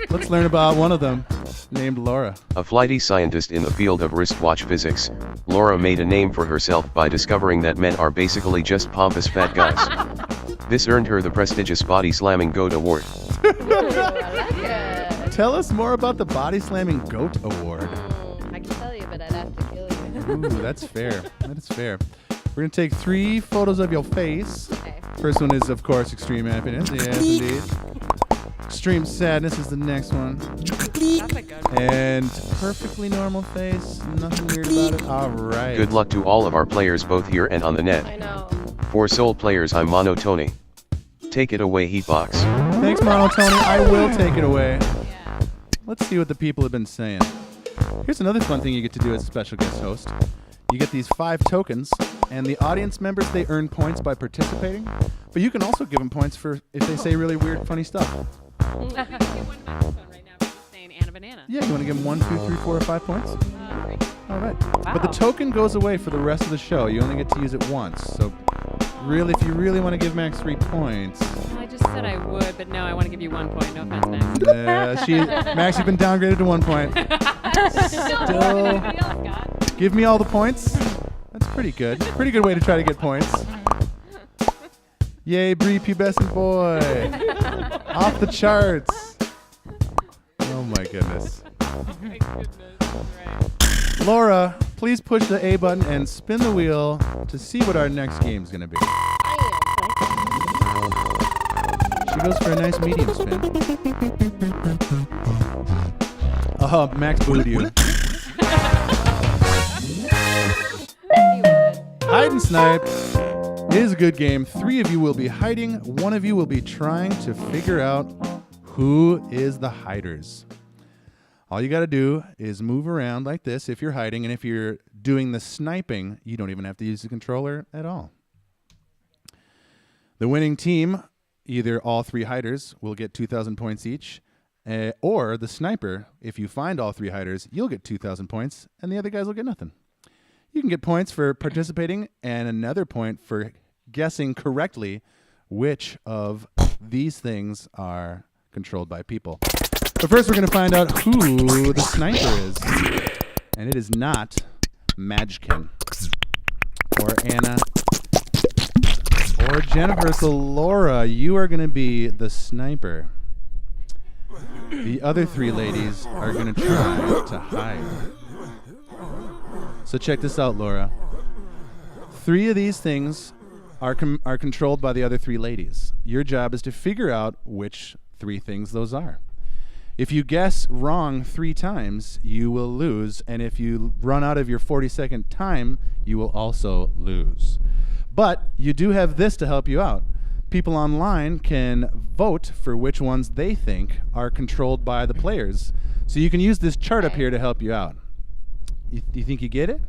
Let's learn about one of them, named Laura. A flighty scientist in the field of wristwatch physics, Laura made a name for herself by discovering that men are basically just pompous fat guys. This earned her the prestigious Body Slamming Goat Award. Ooh, I like it. Tell us more about the Body Slamming Goat Award. I can tell you, but I'd have to kill you. Ooh, that's fair. That is fair. We're going to take 3 photos of your face. Okay. First one is, of course, extreme happiness. Yes, indeed. Extreme sadness is the next one. That's a good one. And perfectly normal face. Nothing weird about it. All right. Good luck to all of our players both here and on the net. I know. For Soul Players, I'm Mono Tony. Take it away, Heatbox. Thanks, Mono Tony. I will take it away. Let's see what the people have been saying. Here's another fun thing you get to do as a special guest host. You get these 5 tokens, and the audience members, they earn points by participating. But you can also give them points for if they say really weird, funny stuff. Maybe you get one microphone right now for just saying Anna Banana. Yeah, you want to give them 1, 2, 3, 4, or 5 points? Great. All right. But the token goes away for the rest of the show. You only get to use it once. So really, if you really want to give Max 3 points. I just said I would, but no, I want to give you 1 point. No offense, Max. Max, you've been downgraded to 1 point. Still, Everybody else got. give me all the points. That's pretty good. Pretty good way to try to get points. Yay, Bree Pubescent boy. Off the charts. Oh my goodness. My goodness. Right. Laura, please push the A button and spin the wheel to see what our next game's going to be. She goes for a nice medium spin. Oh, Max booed you. Hide and Snipe is a good game. 3 of you will be hiding. 1 of you will be trying to figure out who is the hiders. All you got to do is move around like this if you're hiding, and if you're doing the sniping, you don't even have to use the controller at all. The winning team, either all 3 hiders, will get 2,000 points each, or the sniper, if you find all 3 hiders, you'll get 2,000 points, and the other guys will get nothing. You can get points for participating and another point for guessing correctly which of these things are controlled by people. But first, we're going to find out who the sniper is. And it is not Madgekin or Anna or Jennifer. So, Laura, you are going to be the sniper. The other 3 ladies are going to try to hide. So check this out, Laura. 3 of these things are controlled by the other 3 ladies. Your job is to figure out which 3 things those are. If you guess wrong 3 times, you will lose, and if you run out of your 40-second time, you will also lose. But you do have this to help you out. People online can vote for which ones they think are controlled by the players. So you can use this chart up here to help you out. You think you get it?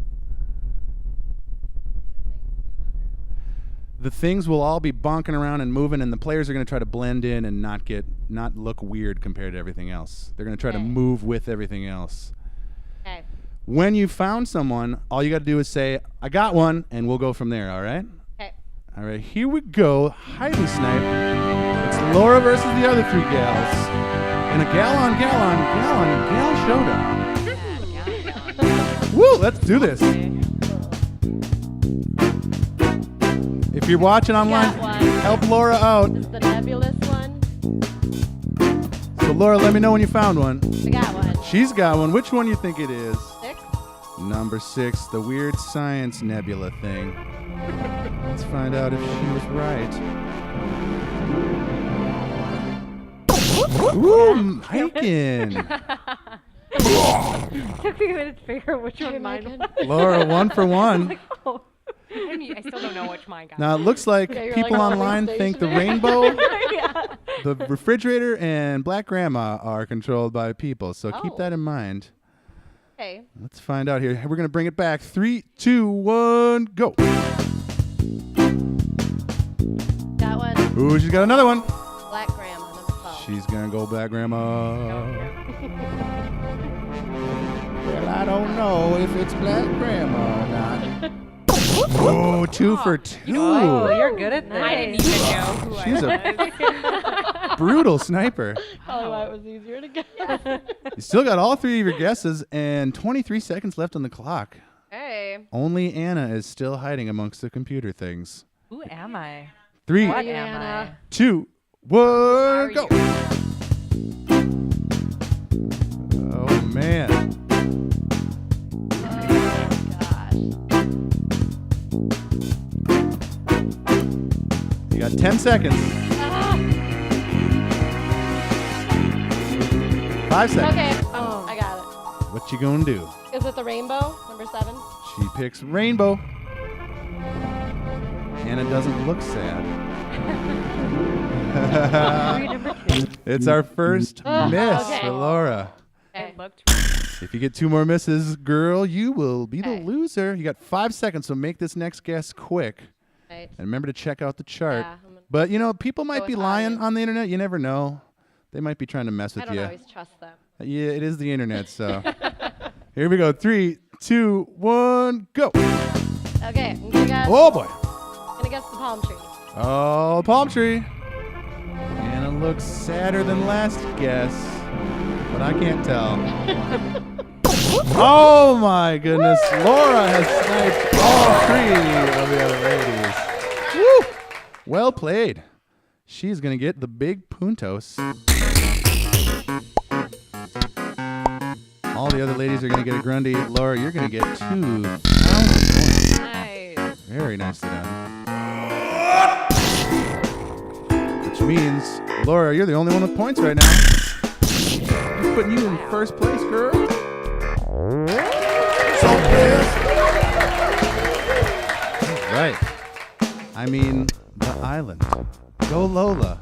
The things will all be bonking around and moving, and the players are going to try to blend in and not look weird compared to everything else. They're going to try to move with everything else. Okay. When you found someone, all you got to do is say, "I got one," and we'll go from there, all right? Okay. All right, here we go. Hide and Snipe. It's Laura versus the other 3 gals. In a gal showdown. Woo, let's do this. If you're watching online, Got one. help Laura out. This is the nebulous one. So Laura, let me know when you found one. I got one. She's got one. Which one you think it is? 6. Number 6, the weird science nebula thing. Let's find out if she was right. Ooh, hiking. Took me a minute to figure out which one mine was. Laura, 1 for 1. Oh. I still don't know which mine got. Now it looks like Yeah, you're people like, online police think the station. rainbow, Yeah. the refrigerator, and Black Grandma are controlled by people. So keep Oh. that in mind. Okay. Let's find out here. We're going to bring it back. 3, 2, 1, go. That one. Ooh, she's got another one. Black Grandma, number 12. She's going to go Black Grandma. Well, I don't know if it's Black Grandma or not. Oh, 2 for 2. Oh, you're good at Nice. I didn't even know who She's I a brutal sniper. Probably why it was easier to guess. You still got all 3 of your guesses and 23 seconds left on the clock. Hey, Only Anna is still hiding amongst the computer things. who am I? 3, What you, am Anna? 2, 1, go. Oh, man. You got 10 seconds. 5 seconds. Okay. I got What you gonna do? it. Is it the rainbow? Number 7. She picks rainbow. Anna doesn't look sad. It's our first miss okay. for Laura. It looked If you get 2 more misses, girl, you will be the Okay. loser. You got 5 seconds, so make this next guess quick. Right. And remember to check out the chart. Yeah, I'm gonna- But, you know, people might Go be with lying audience. on the internet. You never know. They might be trying to mess I with don't you. always trust them. Yeah, it is the internet, so. Here we go. 3, 2, 1, go. Okay, I'm gonna guess. Oh, boy. I'm gonna guess the palm tree. Oh, palm tree. Anna looks sadder than last guess, but I can't tell. Oh my goodness. Laura has sniped all 3 of the other ladies. Woo! Well played. She's going to get the big puntos. All the other ladies are going to get a Grundy. Laura, you're going to get 2,000 points. nice. Very nicely done. Which means, Laura, you're the only one with points right now. I'm putting you in first place, girl. So players, Right. I mean, the island. Go Lola.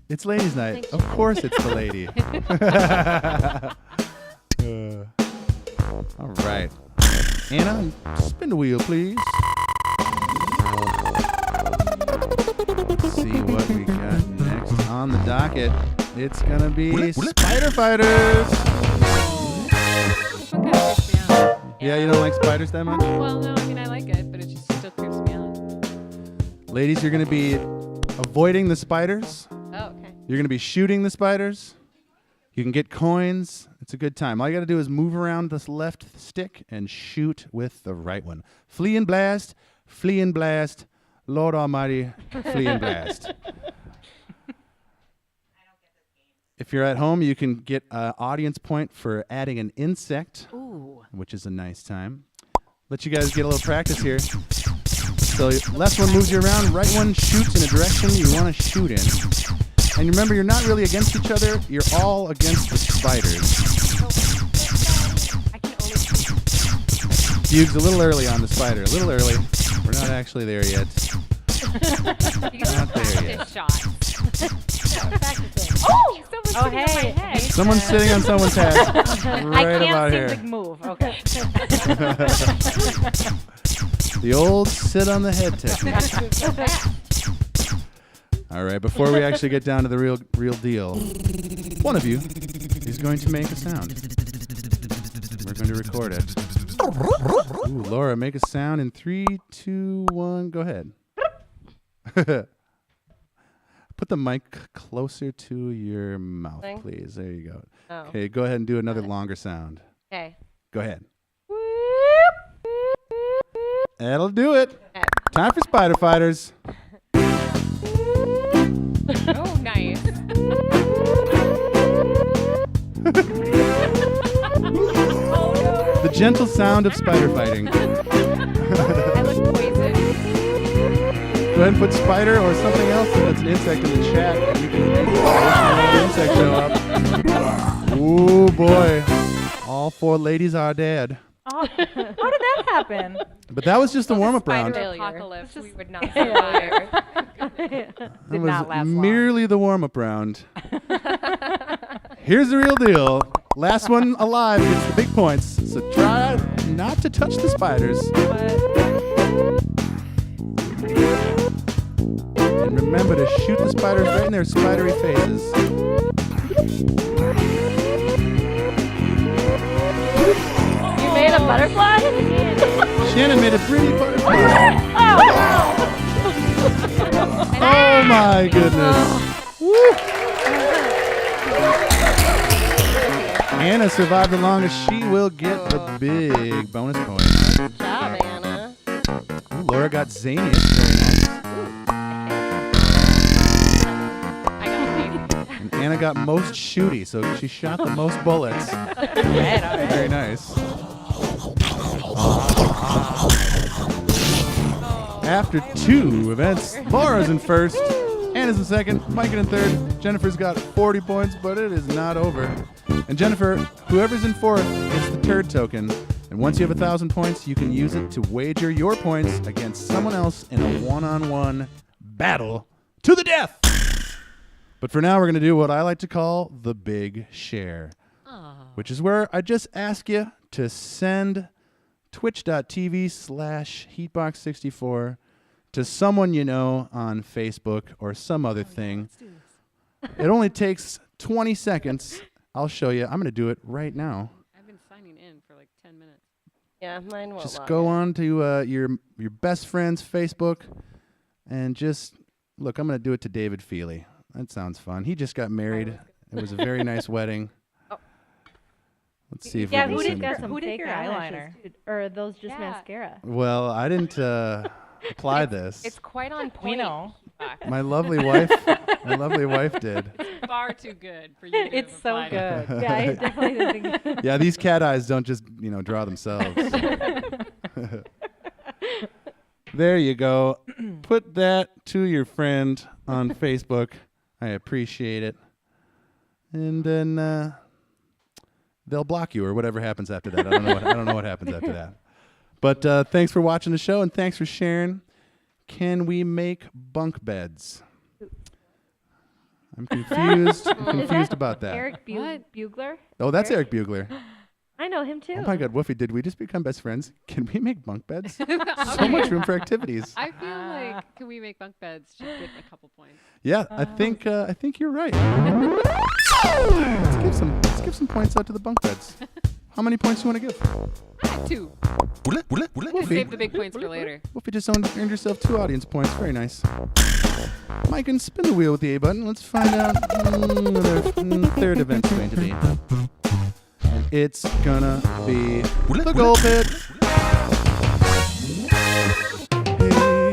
It's ladies' night. Of course it's the lady. All right. Anna, spin the wheel, please. Let's see what we got next on the docket. It's going to be Spider Fighters. This one kind of creeps me out. Yeah, you don't like spiders that much? Well, no, I mean, I like it, but it just still creeps me out. Ladies, you're going to be avoiding the spiders. Oh, okay. You're going to be shooting the spiders. You can get coins. It's a good time. All you got to do is move around this left stick and shoot with the right one. Flee and blast, flee and blast. Lord Almighty, flee and blast. If you're at home, you can get an audience point for adding an insect, which is a nice time. Let you guys get a little practice here. So left one moves you around, right one shoots in a direction you want to shoot in. And remember, you're not really against each other. You're all against the spiders. I can only see Fugue's a little early on the spider. A little early. We're not actually there yet. Not there yet. this shot. Practicing. Oh, someone's sitting on my head. Someone's sitting on someone's head right about here. move. Okay. The old sit on the head technique. All right, before we actually get down to the real deal, one of you is going to make a sound. We're going to record it. Ooh, Laura, make a sound in 3, 2, 1, go ahead. Put the mic closer to your mouth, Thing? please. There you go. Oh. Okay, go ahead and do another longer sound. Okay. Go ahead. That'll do it. Time for Spider Fighters. Oh, nice. The gentle sound of spider fighting. I look poisoned. Go ahead and put spider or something else that's an insect in the chat, and we can make the insect show up. Ooh, boy. All 4 ladies are dead. How did that happen? But that was just the warm-up round. Spider Failure. apocalypse. We would not survive. That Did was not last long. merely the warm-up round. Here's the real deal. Last one alive gets the big points. So try not to touch the spiders. And remember to shoot the spiders right in their spidery faces. You made a butterfly? Shannon made a pretty butterfly. Oh my goodness. Woo. Anna survived the longest. She will get the big bonus point. Good job, Anna. Ooh, Laura got zaniest. Very nice. I got And Anna got most shooty, so she shot the most bullets. Very nice. After 2 events, Laura's in first, Anna's in second, Mike in third. Jennifer's got 40 points, but it is not over. And Jennifer, whoever's in fourth gets the turd token. And once you have 1,000 points, you can use it to wager your points against someone else in a one-on-one battle to the death. But for now, we're going to do what I like to call the big share, which is where I just ask you to send twitch.tv/Heatbox64 to someone you know on Facebook or some other thing. It only takes 20 seconds. I'll show you. I'm going to do it right now. I've been signing in for like 10 minutes. Yeah, mine won't Just log go in. on to your best friend's Facebook and just look. I'm going to do it to David Feely. That sounds fun. He just got married. It was a very nice wedding. Let's see if Yeah, we who can did, send some who did fake your eyelashes, eyeliner? dude. Or are those just Yeah. mascara? Well, I didn't apply this. It's quite on point. We know. My lovely wife did. Far too good for you to It's so apply to. good. Yeah, I definitely didn't think. Yeah, these cat eyes don't just, draw themselves. There you go. Put that to your friend on Facebook. I appreciate it. And then they'll block you or whatever happens after that. I don't know what happens after that. But thanks for watching the show and thanks for sharing. Can we make bunk beds? I'm confused. I'm confused about that. Eric What? Bugler? Oh, that's Eric Bugler. I know him too. Oh my God, Woofy, did we just become best friends? Can we make bunk beds? So much room for activities. I feel like can we make bunk beds should get a couple points. Yeah, I think you're right. Let's give some points out to the bunk beds. How many points do you want to give? 2. Woofy, Save the big points for later. Woofy just earned yourself 2 audience points. Very nice. Mike, and spin the wheel with the A button. Let's find out what our third event's going to be. It's gonna be the goal pit.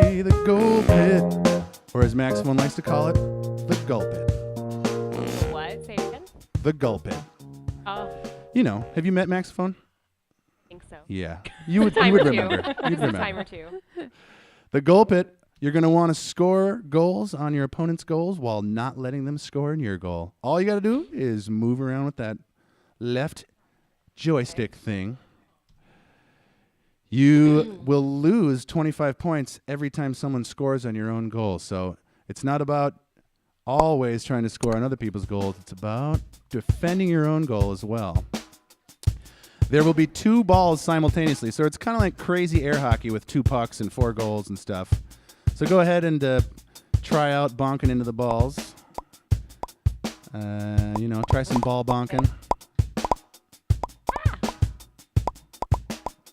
Hey, the goal pit. Or as Maximum likes to call it, the gull pit. What? Say it again? The gull pit. Oh, Have you met Maxophone? I think so. Yeah. You would Time or two. remember. You'd Just a time remember. or two. The goal pit, you're going to want to score goals on your opponent's goals while not letting them score in your goal. All you got to do is move around with that left joystick thing. You will lose 25 points every time someone scores on your own goal. So it's not about always trying to score on other people's goals. It's about defending your own goal as well. There will be 2 balls simultaneously. So it's kind of like crazy air hockey with 2 pucks and 4 goals and stuff. So go ahead and try out bonking into the balls. Try some ball bonking.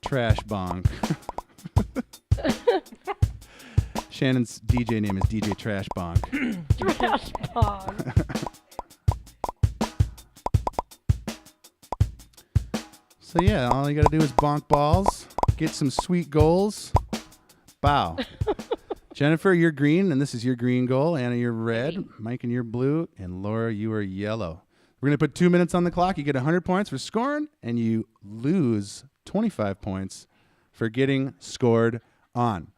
Trash bonk. Shannon's DJ name is DJ Trash Bonk. Trash bog. So yeah, all you gotta do is bonk balls, get some sweet goals. Bow. Jennifer, you're green, and this is your green goal. Anna, you're red. Mike, and you're blue. And Laura, you are yellow. We're gonna put 2 minutes on the clock. You get 100 points for scoring, and you lose 25 points for getting scored on.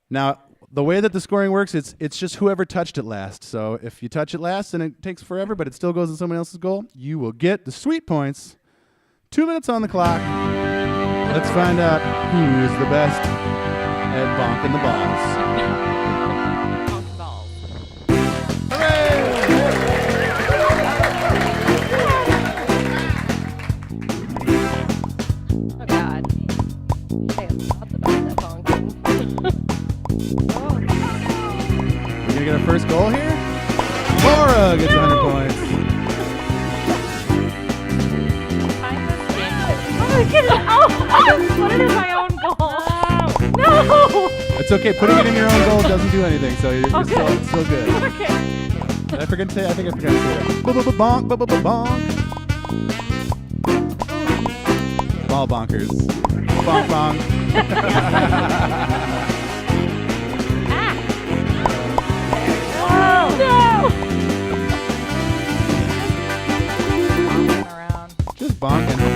Now, the way that the scoring works, it's just whoever touched it last. So if you touch it last and it takes forever, but it still goes to someone else's goal, you will get the sweet points. 2 minutes on the clock. Let's find out who is the best at bonking the balls. Bonk balls. Oh God. I am not the best at bonking. We're going to get our first goal here. Laura gets 100 points. Oh my goodness. Oh, I just put it in my own goal. It's okay. Putting it in your own goal doesn't do anything, so you're still good. Okay. Did I forget to say? I think I forgot to say that. Bonk, bonk. Ball bonkers. Bonk, bonk. Just bonking.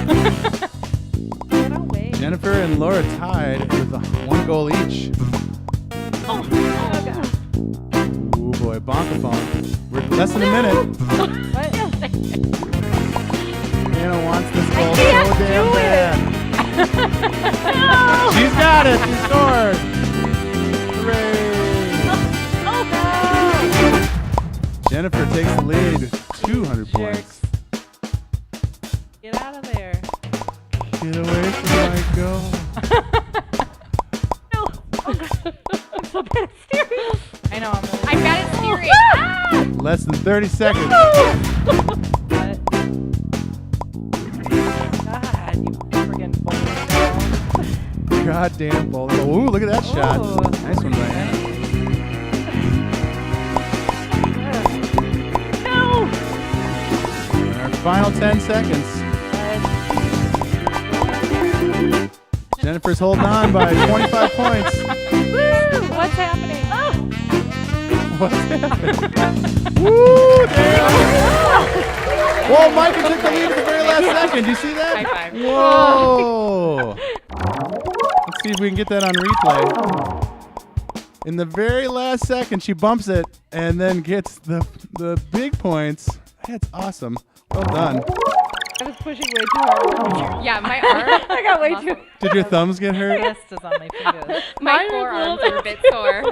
Jennifer and Laura tied with 1 goal each. Oh, God. Ooh boy, bonkaphone. We're less than a minute. Anna wants this goal so damn bad. She's got it. She scored. Hooray. Jennifer takes the lead. 200 points. Get out of there. Get away from my goal. I know, I'm really I'm bad at steering. Less than 30 seconds. God, you friggin' bowling. Goddamn bowling. Ooh, look at that shot. Ooh. Nice one, Diana. Our final 10 seconds. Jennifer's holding on by 25 points. What's happening? What's happening? Woo! Damn. Whoa, Micah took the lead at the very last second. You see that? High five. Whoa! Let's see if we can get that on replay. In the very last second, she bumps it and then gets the big points. That's awesome. Well done. I was pushing way too hard. Yeah, my arm. I got way too. Did your thumbs get hurt? Fist is on my fingers. My forearms are a bit sore.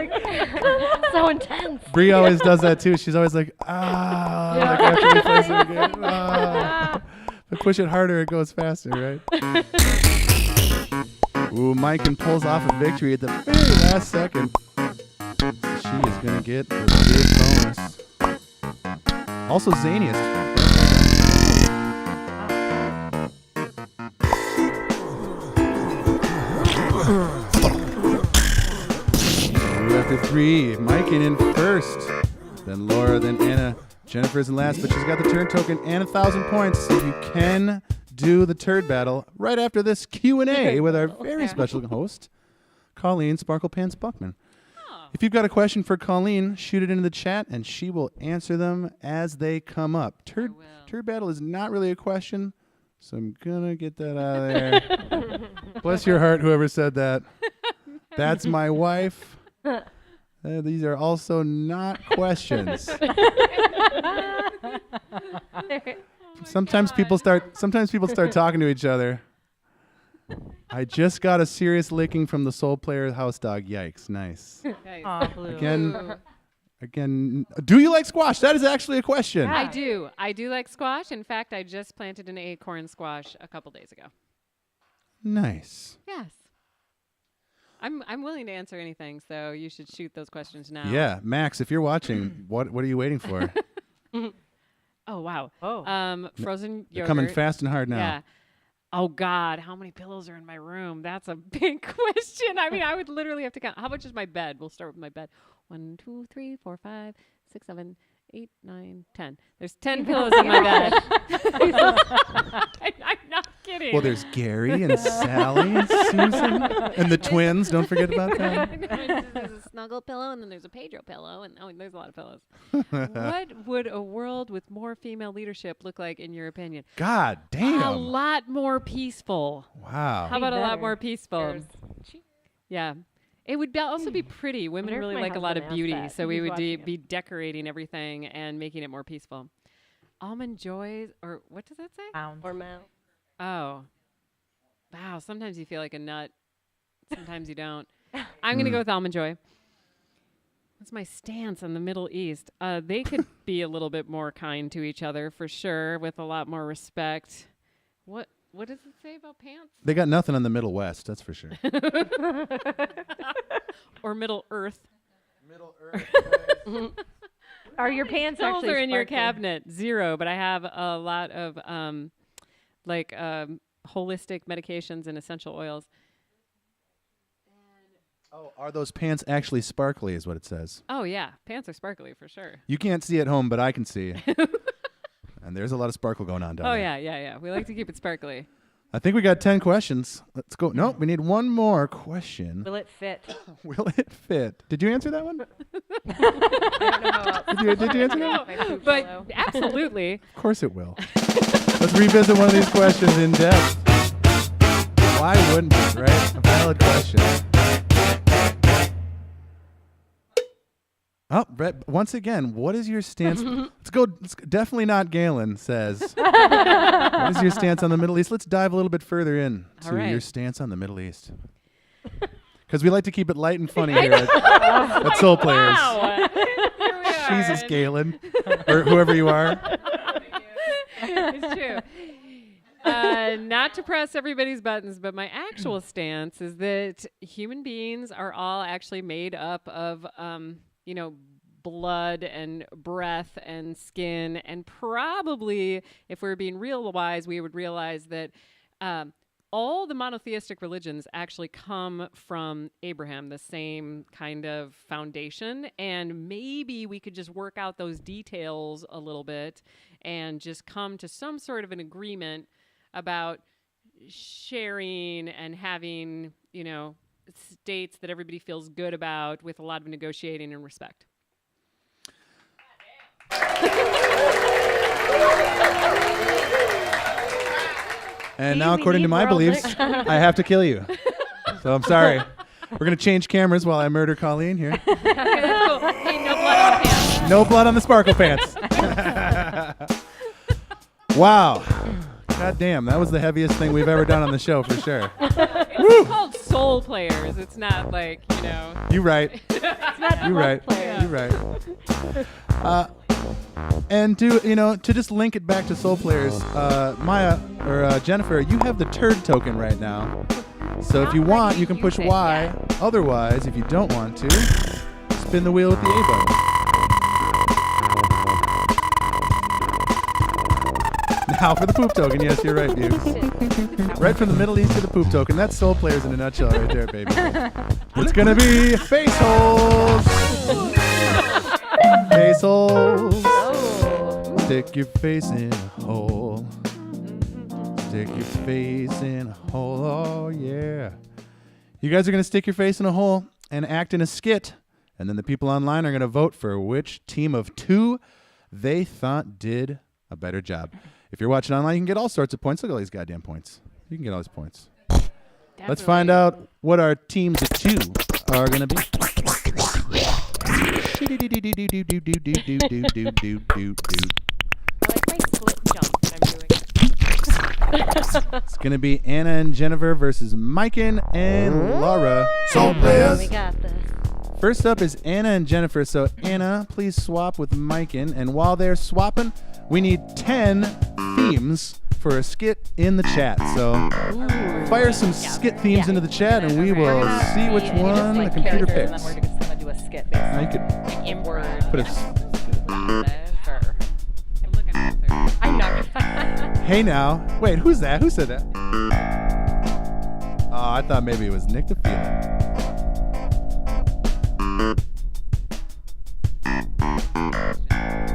So intense. Bree always does that too. She's always like, ah. Like after we place it again. Ah. If I push it harder, it goes faster, right? Ooh, Maiken pulls off a victory at the very last second. She is going to get the big bonus. Also, Zanius. After 3, Maiken in first. Then Laura, then Anna. Jennifer's in last, but she's got the turn token and 1,000 points, so you can do the turd battle right after this Q&A with our very special host, Colleen Sparkle Pants Buckman. If you've got a question for Colleen, shoot it into the chat, and she will answer them as they come up. Turd battle is not really a question, so I'm going to get that out of there. Bless your heart, whoever said that. That's my wife. These are also not questions. Sometimes people start talking to each other. I just got a serious licking from the Soul Player house dog. Yikes! Nice. Aw, Blue. Again. Do you like squash? That is actually a question. I do. I do like squash. In fact, I just planted an acorn squash a couple days ago. Nice. Yes. I'm willing to answer anything, so you should shoot those questions now. Yeah, Max, if you're watching, what are you waiting for? Oh wow. Oh. Frozen yogurt. They're coming fast and hard now. Yeah. Oh God, how many pillows are in my room? That's a big question. I mean, I would literally have to count. How much is my bed? We'll start with my bed. 1, 2, 3, 4, 5, 6, 7, 8, 9, 10. There's 10 pillows in my bed. I'm not kidding. Well, there's Gary and Sally and Susan and the twins. Don't forget about them. There's a snuggle pillow, and then there's a Pedro pillow, and there's a lot of pillows. What would a world with more female leadership look like, in your opinion? God damn. A lot more peaceful. Wow. How about a lot better. more peaceful? Yeah. It would also be pretty. Women Wonder if really my like a lot of husband asked beauty, that. so we He's would watching be decorating everything and making it more peaceful. Almond Joys, or what does that say? Pounds. Or mouth. Oh. Wow, sometimes you feel like a nut. Sometimes you don't. I'm going to go with Almond Joy. That's my stance on the Middle East. They could be a little bit more kind to each other, for sure, with a lot more respect. What does it say about pants? They got nothing on the Middle West, that's for sure. Or Middle Earth. Middle Earth. Are your pants Those actually are in your sparkly? cabinet? 0, but I have a lot of holistic medications and essential oils. Oh, are those pants actually sparkly is what it says. Oh, yeah. Pants are sparkly for sure. You can't see at home, but I can see. And there's a lot of sparkle going on down Oh, there. yeah. We like to keep it sparkly. I think we got 10 questions. Let's go. Nope, we need one more question. Will it fit? Will it fit? Did you answer that one? I don't know how else. Did you answer that? My poop But pillow. absolutely. Of course it will. Let's revisit one of these questions in depth. Why wouldn't it, right? A valid question. Oh, Brett, once again, what is your stance? Definitely not Galen says. What is your stance on the Middle East? Let's dive a little bit further in All to right. your stance on the Middle East. Because we like to keep it light and funny here at Soul Players. Wow. Here we are. Jesus, Galen. Or whoever you are. It's true. Not to press everybody's buttons, but my actual stance is that human beings are all actually made up of, blood and breath and skin. And probably, if we were being real wise, we would realize that all the monotheistic religions actually come from Abraham, the same kind of foundation. And maybe we could just work out those details a little bit and just come to some sort of an agreement about sharing and having, states that everybody feels good about with a lot of negotiating and respect. And now, Easy according to my world. beliefs, I have to kill you. So I'm sorry. We're going to change cameras while I murder Colleen here. Okay, that's cool. Hey, no blood on the pants. No blood on the sparkle pants. Wow. God damn, that was the heaviest thing we've ever done on the show for sure. It's called Soul Players. It's not like, You right. You right. players. You right. And to just link it back to Soul Players, Maya or Jennifer, you have the turd token right now. So if you want, you can push Y. Otherwise, if you don't want to, spin the wheel with the A button. Now for the poop token. Yes, you're right, Bukes. Right from the Middle East to the poop token. That's Soul Players in a nutshell right there, baby. It's going to be face holes. Face holes. Stick your face in a hole. Stick your face in a hole. Oh, yeah. You guys are going to stick your face in a hole and act in a skit. And then the people online are going to vote for which team of two they thought did a better job. If you're watching online, you can get all sorts of points. Look at all these goddamn points. You can get all these points. Let's find out what our teams of two are going to be. I like my split jump that I'm doing. It's going to be Anna and Jennifer versus Miken and Laura. Soul Players. We got this. First up is Anna and Jennifer. So Anna, please swap with Miken. And while they're swapping, we need 10 themes for a skit in the chat. So fire some skit themes into the chat and we will see which one the computer picks. And then we're just gonna do a skit Now basically. you could In word. put a Sure. I'm looking at this. I'm not. hey now. Wait, who's that? Who said that? Oh, I thought maybe it was Nick the Feeling.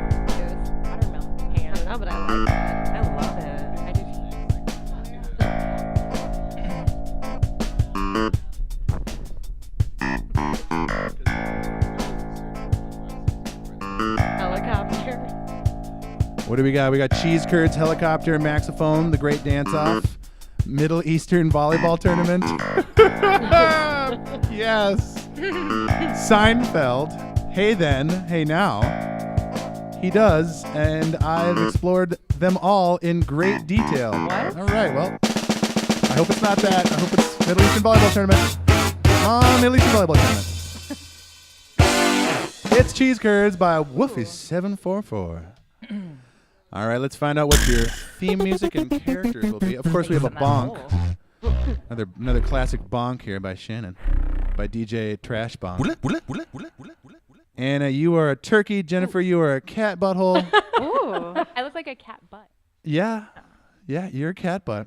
Watermelon I pan. don't know, but I like that. I love it. I do. Helicopter. What do we got? We got cheese curds, helicopter, maxophone, the great dance-off, Middle Eastern volleyball tournament. Yes. Seinfeld. Hey then, hey now. He does, and I've explored them all in great detail. What? All right, well, I hope it's not that. I hope it's Middle Eastern volleyball tournament. Middle Eastern volleyball tournament. It's Cheese Curds by Woofy744. All right, let's find out what your theme music and characters will be. Of course, we have a bonk. Another classic bonk here by Shannon, by DJ Trash Bonk. Anna, you are a turkey. Jennifer, you are a cat butthole. Ooh. I look like a cat butt. Yeah, you're a cat butt.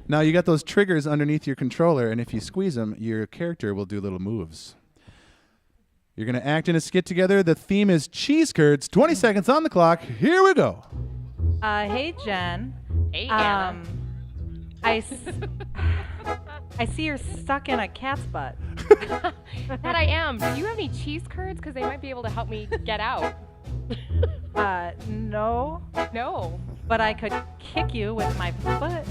Now you got those triggers underneath your controller, and if you squeeze them, your character will do little moves. You're going to act in a skit together. The theme is cheese curds. 20 seconds on the clock. Here we go. Hey, Jen. Hey, Anna. I see you're stuck in a cat's butt. That I am. Do you have any cheese curds? Because they might be able to help me get out. No, No. but I could kick you with my foot.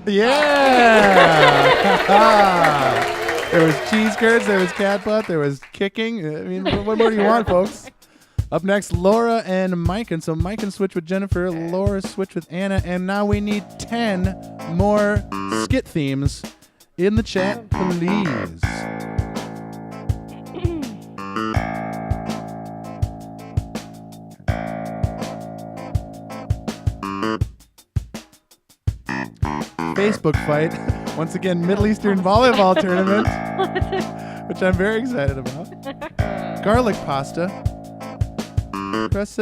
Yeah! There was cheese curds, there was cat butt, there was kicking. I mean, what more do you want, folks? Up next, Laura and Mike. And so Mike can switch with Jennifer, Laura switch with Anna, and now we need 10 more skit themes in the chat, please. Facebook fight. Once again, Middle Eastern volleyball tournament, which I'm very excited about. Garlic pasta. Press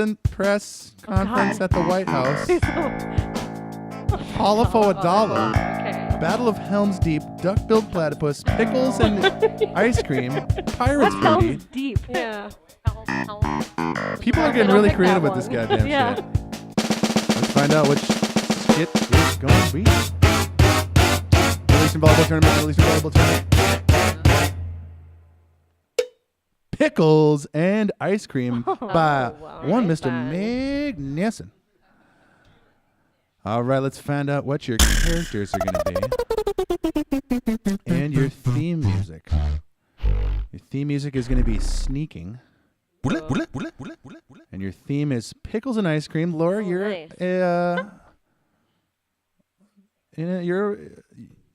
conference at the White House. Holofo Adala. Okay. Battle of Helm's Deep. Duck-billed platypus. Pickles and ice cream. Pirates What's booty. Helm's Deep? Yeah. People are getting I'll really pick creative that with this one. goddamn Yeah. shit. Let's find out which skit is going to be. Middle Eastern volleyball tournament. Middle Eastern volleyball tournament. Pickles and ice cream by one Mr. Meg Nielsen. All right, let's find out what your characters are going to be. And your theme music. Your theme music is going to be sneaking. And your theme is pickles and ice cream. Laura, nice.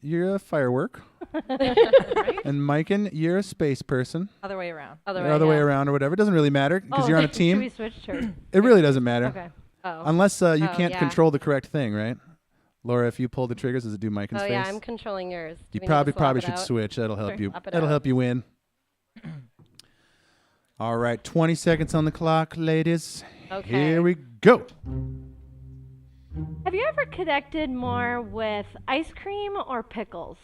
you're a firework. And Maiken, you're a space person. Other way around. Other way around or whatever. It doesn't really matter because you're on a Should team. we switch turns? It really doesn't matter. Okay. Oh. Unless you Oh, can't yeah. control the correct thing, right? Laura, if you pull the triggers, does it do Maiken's Oh face? yeah, I'm controlling yours. You Do we need to probably swap it should out? switch. That'll help you. Swap it That'll out. help you win. All right, 20 seconds on the clock, ladies. Okay. Here we go. Have you ever connected more with ice cream or pickles?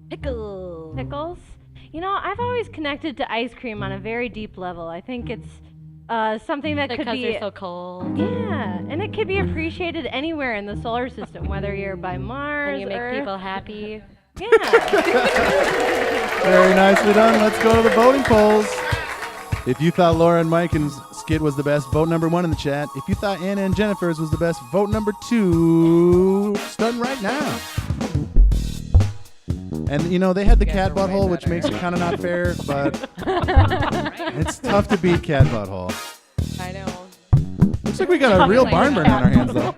Pickles. Pickles? You know, I've always connected to ice cream on a very deep level. I think it's something that could Because be they're so cold. yeah, and it could be appreciated anywhere in the solar system, whether you're by Mars And you make Earth. people happy. Yeah. Very nicely done. Let's go to the voting polls. If you thought Laura and Maiken's skit was the best, vote number 1 in the chat. If you thought Anna and Jennifer's was the best, vote number 2. Starting right now. And you know, they had the cat butthole, which makes it kind of not fair, but it's tough to beat cat butthole. I know. Looks like we got a real barn burner on our hands, though.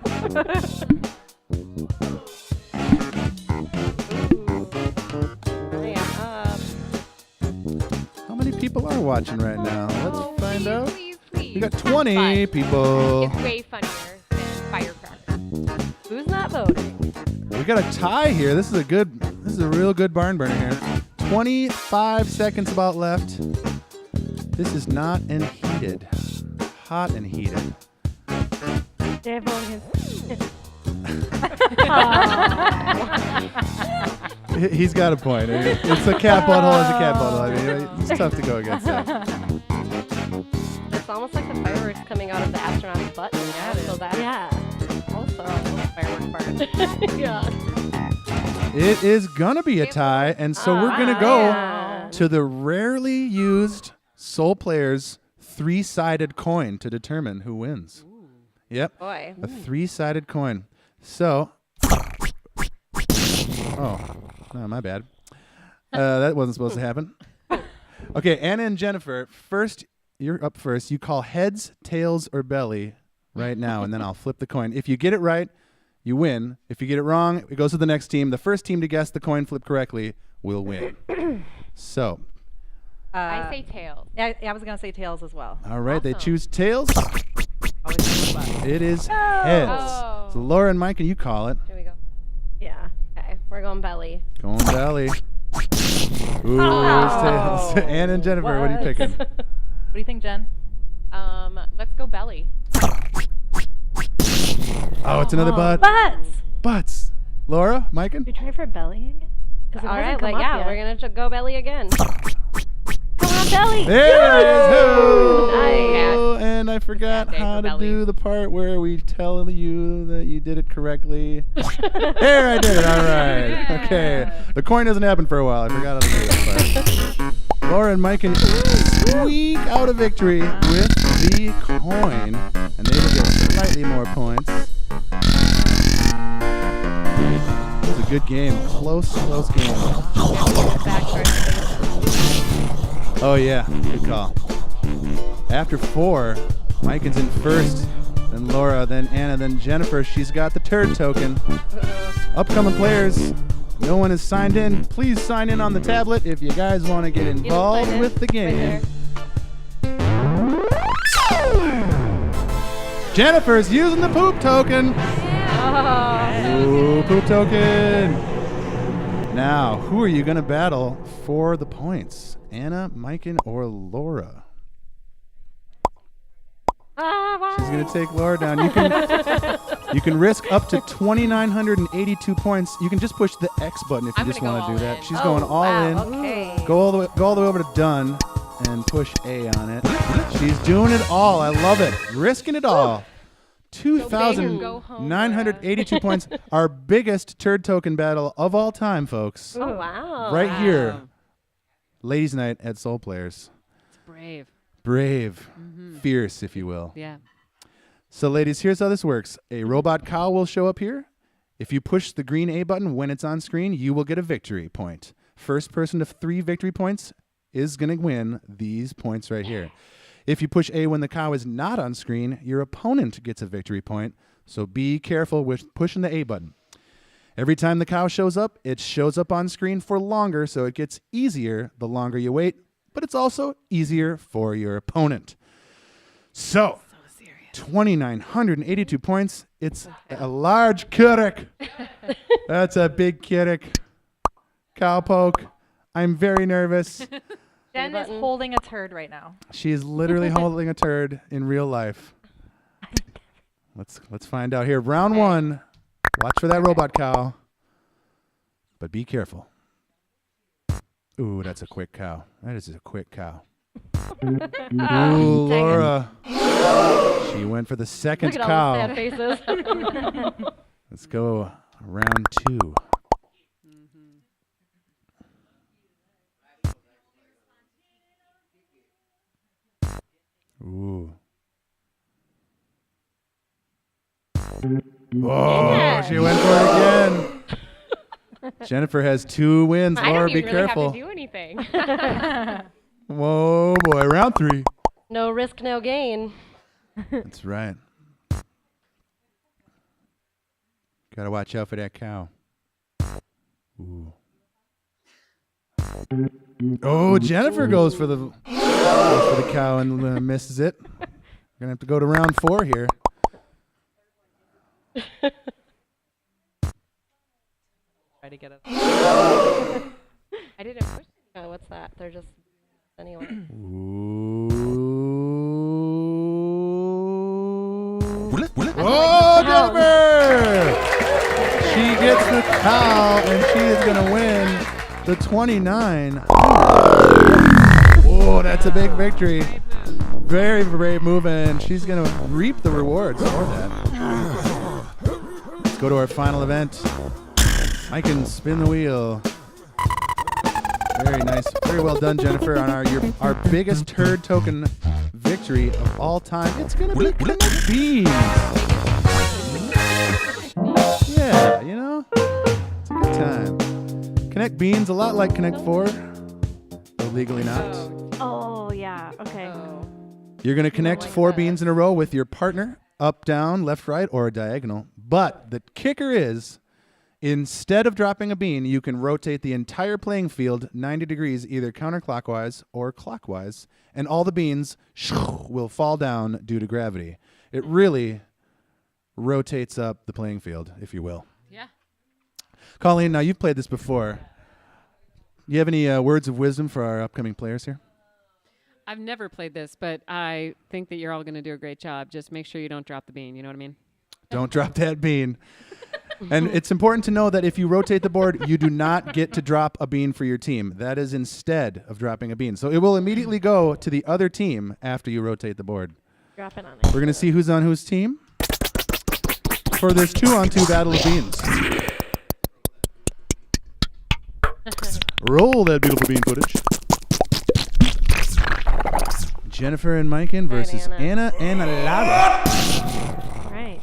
How many people are watching right now? Let's find out. Please, please. We got 20 people. It's way funnier than Firecracker. Who's not voting? We got a tie here. This is a real good barn burner here. 25 seconds about left. This is not and heated. Hot and heated. Did I vote him? He's got a point. It's a cat butthole. It's a cat butthole. I mean, it's tough to go against that. It's almost like the fireworks coming out of the astronaut's butt. Yeah, so that's also a firework part. Yeah. It is gonna be a tie, and so we're gonna go to the rarely used Soul Players 3-sided coin to determine who wins. Yep. Boy. A 3-sided coin. So, no, my bad. That wasn't supposed to happen. Okay, Anna and Jennifer, first, you're up first. You call heads, tails, or belly right now, and then I'll flip the coin. If you get it right, you win. If you get it wrong, it goes to the next team. The first team to guess the coin flip correctly will win. So, I say tails. Yeah, I was going to say tails as well. all right, they Awesome. choose tails. Always fun. It is heads. Oh. So Laura and Mike, can you call it? Here we go. Yeah. Okay. We're going belly. Going belly. Ooh, it's tails. Anna and Jennifer, what are you picking? What do you think, Jen? Let's go belly. Oh, it's another butt. Butts. Butts. Laura, Micah? We try for belly again? Because All right, but yeah, we're gonna go belly again. Come on, belly. There it is. Hoo! Nice. And I forgot day how for to belly. do the part where we tell you that you did it correctly. There, I did it. All right. Okay. The coin doesn't happen for a while. I forgot how to do that part. Laura and Mike can squeak out a victory with the coin, and they will get slightly more points. It was a good game. Close game. Oh, yeah. Good call. After 4, Micah's in first, then Laura, then Anna, then Jennifer. She's got the turd token. Upcoming players, no one is signed in. Please sign in on the tablet if you guys want to get involved with the game. Jennifer's using the poop token. Ooh, poop token. Now, who are you going to battle for the points? Anna, Micah, or Laura? She's going to take Laura down. You can risk up to 2,982 points. You can just push the X button if you just want to do that. She's going all in. Okay. Go all the way over to done and push A on it. She's doing it all. I love it. Risking it all. 2,982 points. Our biggest turd token battle of all time, folks. Oh, wow. Right here. Ladies' night at Soul Players. It's brave. Brave. Fierce, if you will. Yeah. So, ladies, here's how this works. A robot cow will show up here. If you push the green A button when it's on screen, you will get a victory point. First person to 3 victory points is going to win these points right here. If you push A when the cow is not on screen, your opponent gets a victory point. So be careful with pushing the A button. Every time the cow shows up, it shows up on screen for longer, so it gets easier the longer you wait, but it's also easier for your opponent. So 2,982 points. It's a large Keurig. That's a big Keurig. Cowpoke. I'm very nervous. Jen is holding a turd right now. She is literally holding a turd in real life. Let's find out here. Round 1. Watch for that robot cow. But be careful. Ooh, that's a quick cow. That is a quick cow. Ooh, Laura. She went for the second Look at cow. all the sad faces. Let's go round 2. Ooh. Oh, she went for it again. Jennifer has 2 wins. I Laura, don't be even really careful. have to do anything. Whoa, boy. Round 3. No risk, no gain. That's right. Gotta watch out for that cow. Ooh. Oh, Jennifer goes for the cow and misses it. We're gonna have to go to round 4 here. Try to get it. I didn't push. Oh, what's that? They're just anyway. Oh, Jennifer! She gets the cow, and she is going to win the 29. Oh, that's a big victory. Very brave move, and she's going to reap the rewards for that. Let's go to our final event. I can spin the wheel. Very nice. Very well done, Jennifer, on our biggest turd token victory of all time. It's going to be Connect Beans. Yeah, you know, it's a good time. Connect Beans, a lot like Connect 4, though legally not. Oh, yeah. Okay. You're going to connect 4 beans in a row with your partner, up, down, left, right, or a diagonal. But the kicker is, instead of dropping a bean, you can rotate the entire playing field 90 degrees, either counterclockwise or clockwise, and all the beans will fall down due to gravity. It really rotates up the playing field, if you will. Yeah. Colleen, now you've played this before. You have any words of wisdom for our upcoming players here? I've never played this, but I think that you're all going to do a great job. Just make sure you don't drop the bean. You know what I mean? Don't drop that bean. And it's important to know that if you rotate the board, you do not get to drop a bean for your team. That is instead of dropping a bean. So it will immediately go to the other team after you rotate the board. Drop it on it. We're going to see who's on whose team for this 2-on-2 battle of beans. Roll that beautiful bean footage. Jennifer and Maiken versus Anna and Laura. All right.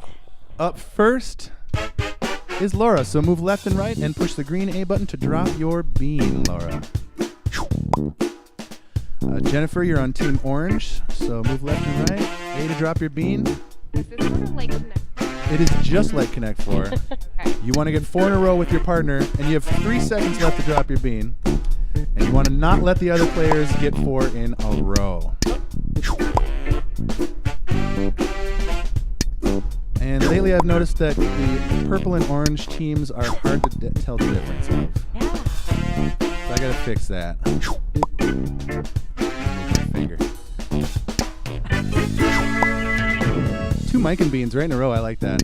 Up first is Laura. So move left and right and push the green A button to drop your bean, Laura. Jennifer, you're on team orange. So move left and right. A to drop your bean. Is this sort of like Connect? It is just like Connect 4. You want to get 4 in a row with your partner, and you have 3 seconds left to drop your bean. And you want to not let the other players get 4 in a row. And lately I've noticed that the purple and orange teams are hard to tell the difference of. Yeah. So I gotta fix that. Finger. 2 Maiken beans right in a row. I like that.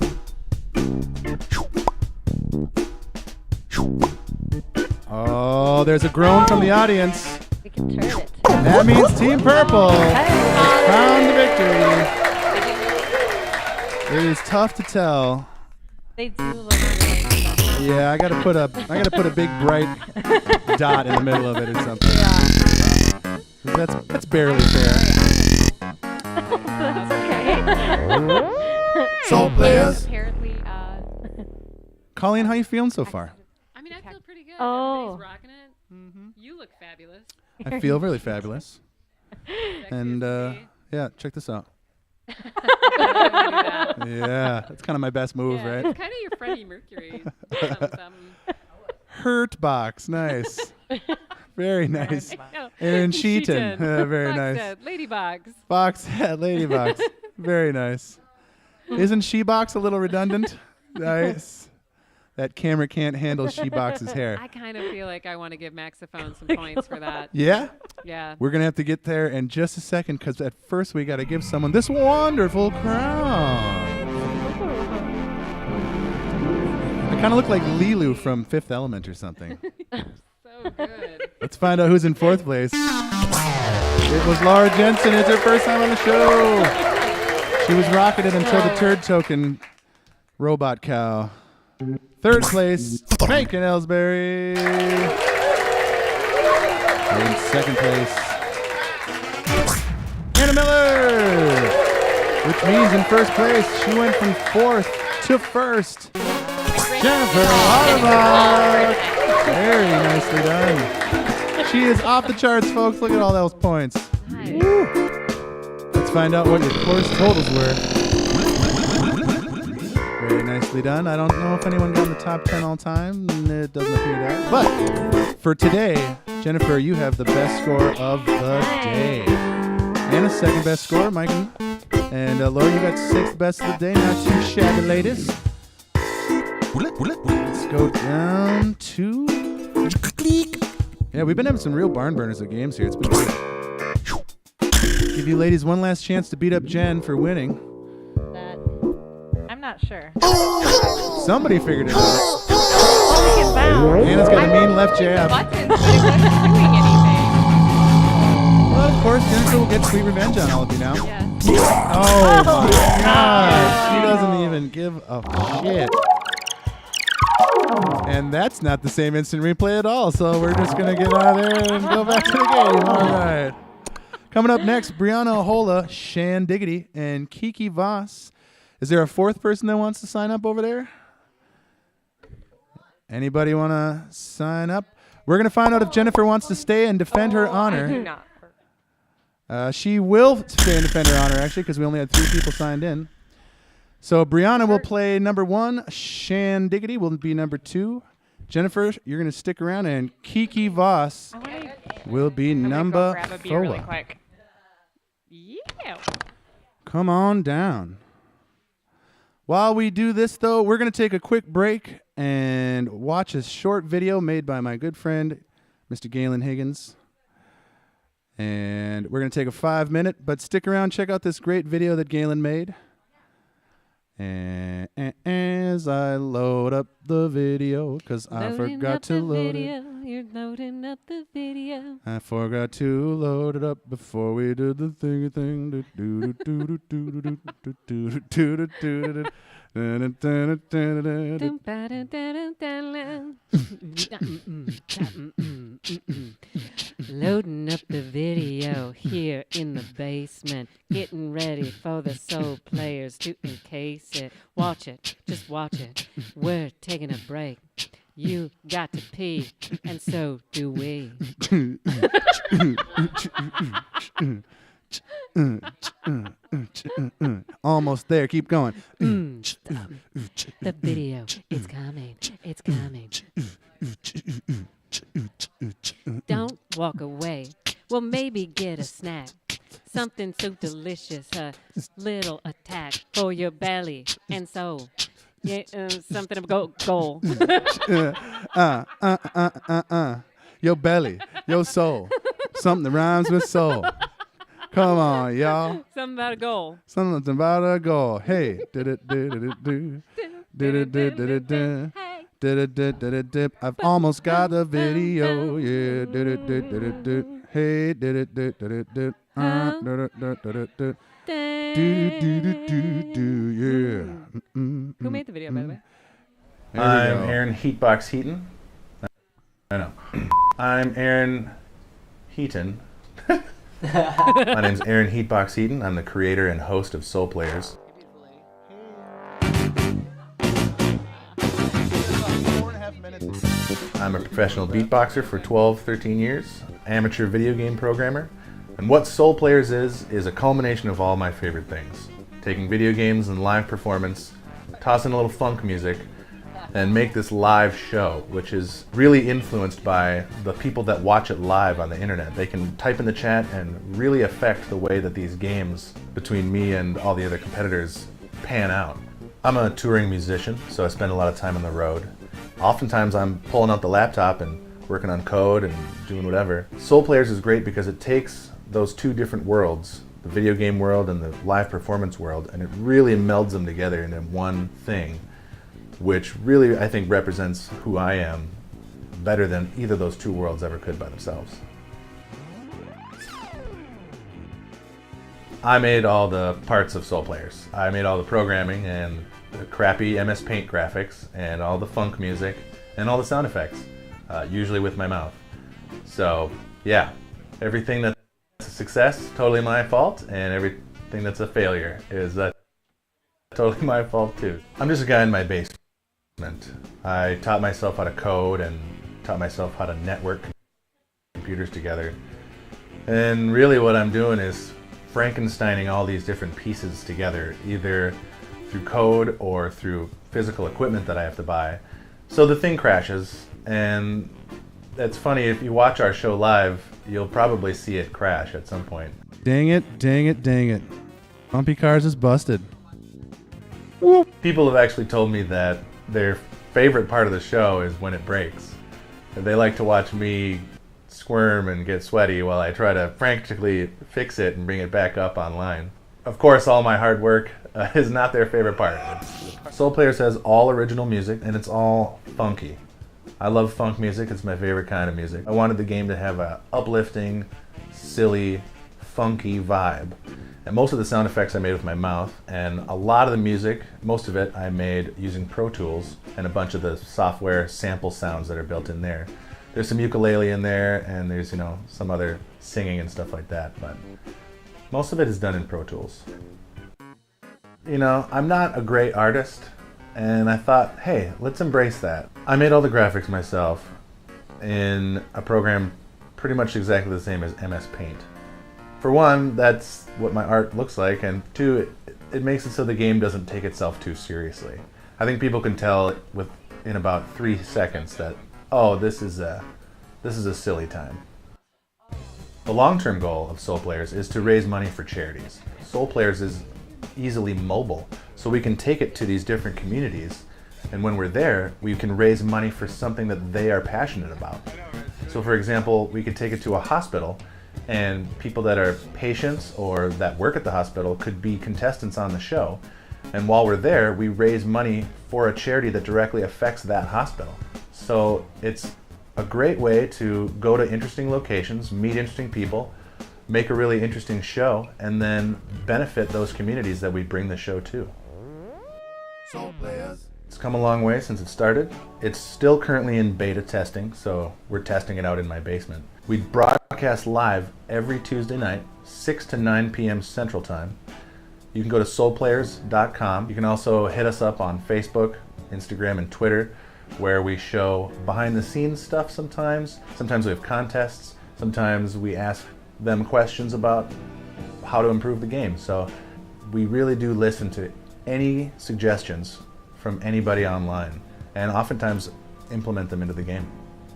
Oh, there's a groan from the audience. We can turn it. That means Team Purple has found the victory. It is tough to tell. They do look really Yeah, I gotta put a big bright dot in the middle of it or something. That's barely fair. That's okay. So players, Apparently, Colleen, how you feeling so far? I mean, I feel pretty good. Oh. Everybody's rocking it. You look fabulous. I feel really fabulous. Sexy And as me. yeah, check this out. I would do that. Yeah, that's kind of my best move, Yeah, right? It's kind of your Freddie Mercury. Something. Hurt box, nice. Very nice. No, Aaron Sheaton, very Box nice. head, Ladybox. Box head, lady box, very nice. Isn't she box a little redundant? Nice. That camera can't handle she box's hair. I kind of feel like I want to give Maxophone some points for that. Yeah? Yeah. We're going to have to get there in just a second because at first we got to give someone this wonderful crown. I kind of look like Lilu from Fifth Element or something. So good. Let's find out who's in 4th place. It was Laura Jensen. It's her first time on the show. She was rocketed until the turd token robot cow. 3rd place, Maiken Ellsbury. In 2nd place, Anna Miller. Which means in 1st place, she went from 4th to 1st. Jennifer Lauterbach. Very nicely done. She is off the charts, folks. Look at all those points. Nice. Woo. Let's find out what your course totals were. Very nicely done. I don't know if anyone got in the top 10 all time. It doesn't appear that. But for today, Jennifer, you have the best score of the day. Anna's 2nd best score, Maiken. And Laura, you got 6th best of the day. Not too shabby, ladies. Let's go down to... Yeah, we've been having some real barn burners of games here. It's been great. Give you ladies one last chance to beat up Jen for winning. I'm not sure. Somebody figured it out. Oh, we can bounce. Anna's got a mean left jab. Buttons, but it wasn't doing anything. Well, of course, Jennifer will get sweet revenge on all of you now. Yeah. Oh my gosh. She doesn't even give a shit. And that's not the same instant replay at all, so we're just going to get out of there and go back to the game. All right. Coming up next, Brianna Ahola, Shan Diggity, and Kiki Voss. Is there a 4th person that wants to sign up over there? Anybody want to sign up? We're going to find out if Jennifer wants to stay and defend her honor. Not. She will stay and defend her honor, actually, because we only had 3 people signed in. So Brianna will play number 1. Shan Diggity will be number 2. Jennifer, you're going to stick around, and Kiki Voss will be number 4. Really quick. Yeah. Come on down. While we do this, though, we're going to take a quick break and watch a short video made by my good friend, Mr. Galen Higgins. And we're going to take a 5-minute, but stick around, check out this great video that Galen made. And as I load up the video, because I Loading forgot up to the load it. video. You're loading up the video. I forgot to load it up before we did the thing. Loading up the video here in the basement, getting ready for the soul players to encase it. Watch it, just watch it. We're taking a break. You got to pee, and so do we. Almost there. Keep going. The video is coming. It's coming. Don't walk away. Well, maybe get a snack. Something so delicious, a little attack for your belly and soul. Yeah, something about goal. Your belly, your soul. Something that rhymes with soul. Come on, y'all. Something about a goal. Something about a goal. Hey, did it, did it, do. Did it, did it, did. Did it, did it, did. I've almost got the video. Yeah, did it, did it, did. Hey, did it, did it, did. Did it, did it, did. Do, yeah. Who made the video, by the way? I'm Aaron Heatbox Heaton. I know. I'm Aaron Heaton. My name's Aaron Heatbox Heaton. I'm the creator and host of Soul Players. I'm a professional beatboxer for 12, 13 years, amateur video game programmer. And what Soul Players is a culmination of all my favorite things. Taking video games and live performance, toss in a little funk music, and make this live show, which is really influenced by the people that watch it live on the internet. They can type in the chat and really affect the way that these games between me and all the other competitors pan out. I'm a touring musician, so I spend a lot of time on the road. Oftentimes I'm pulling out the laptop and working on code and doing whatever. Soul Players is great because it takes those two different worlds, the video game world and the live performance world, and it really melds them together into one thing, which really, I think, represents who I am better than either of those two worlds ever could by themselves. I made all the parts of Soul Players. I made all the programming and the crappy MS Paint graphics and all the funk music and all the sound effects, usually with my mouth. So, yeah, everything that's a success, totally my fault, and everything that's a failure is totally my fault too. I'm just a guy in my basement. I taught myself how to code and taught myself how to network computers together. And really what I'm doing is Frankensteining all these different pieces together, either through code or through physical equipment that I have to buy. So the thing crashes, and it's funny, if you watch our show live, you'll probably see it crash at some point. Dang it, dang it, dang it. Bumpy Cars is busted. People have actually told me that their favorite part of the show is when it breaks. They like to watch me squirm and get sweaty while I try to frantically fix it and bring it back up online. Of course, all my hard work is not their favorite part. Soul Players has all original music, and it's all funky. I love funk music. It's my favorite kind of music. I wanted the game to have a uplifting, silly, funky vibe. And most of the sound effects I made with my mouth, and a lot of the music, most of it I made using Pro Tools and a bunch of the software sample sounds that are built in there. There's some ukulele in there, and there's, you know, some other singing and stuff like that, but most of it is done in Pro Tools. You know, I'm not a great artist, and I thought, hey, let's embrace that. I made all the graphics myself in a program pretty much exactly the same as MS Paint. For one, that's what my art looks like, and two, it makes it so the game doesn't take itself too seriously. I think people can tell in about 3 seconds that, oh, this is a silly time. The long-term goal of Soul Players is to raise money for charities. Soul Players is easily mobile, so we can take it to these different communities, and when we're there, we can raise money for something that they are passionate about. So for example, we could take it to a hospital, and people that are patients or that work at the hospital could be contestants on the show, And while we're there, we raise money for a charity that directly affects that hospital. So it's a great way to go to interesting locations, meet interesting people, make a really interesting show, and then benefit those communities that we bring the show to. It's come a long way since it started. It's still currently in beta testing, so we're testing it out in my basement. We broadcast live every Tuesday night, 6 to 9 p.m. Central Time. You can go to soulplayers.com. You can also hit us up on Facebook, Instagram, and Twitter, where we show behind the scenes stuff sometimes. Sometimes we have contests. Sometimes we ask them questions about how to improve the game. So we really do listen to any suggestions from anybody online and oftentimes implement them into the game.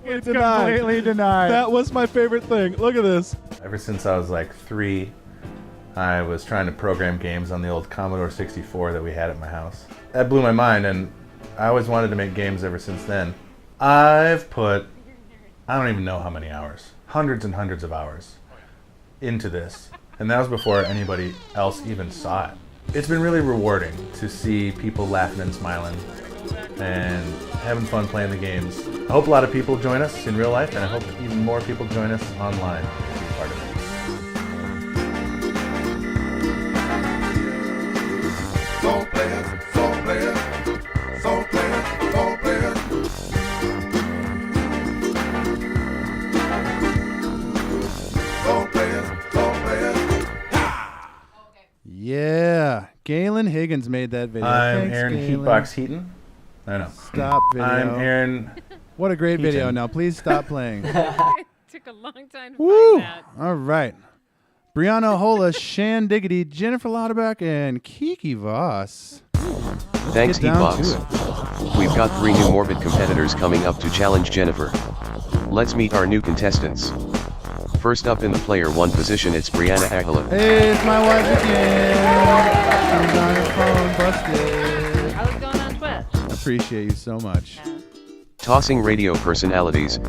It's completely denied. That was my favorite thing. Look at this. Ever since I was like 3, I was trying to program games on the old Commodore 64 that we had at my house. That blew my mind, and I always wanted to make games ever since then. I've put, I don't even know how many hours, hundreds and hundreds of hours into this. And that was before anybody else even saw it. It's been really rewarding to see people laughing and smiling and having fun playing the games. I hope a lot of people join us in real life, and I hope even more people join us online to be part of it. Soul Players, Soul Players, Soul Players, Soul Players. Soul Players, Soul Players. Yeah. Galen Higgins made that video. I'm Thanks, Aaron Galen. Heatbox Heaton. I know. Stop video. I'm Aaron. What a great video. Heaton. Now, please stop playing. It took a long time to Woo! find that. All right. Brianna Hola, Shan Diggity, Jennifer Lauterbach, and Kiki Voss. Thanks, Get down to Heatbox. We've got 3 new Morbid competitors coming up to challenge Jennifer. Let's meet our new contestants. First up in the player 1 position, it's Brianna Ahila. Hey, it's my wife again. She's on her phone, busted. How's it going on Twitch? Appreciate you so much. Tossing radio personalities,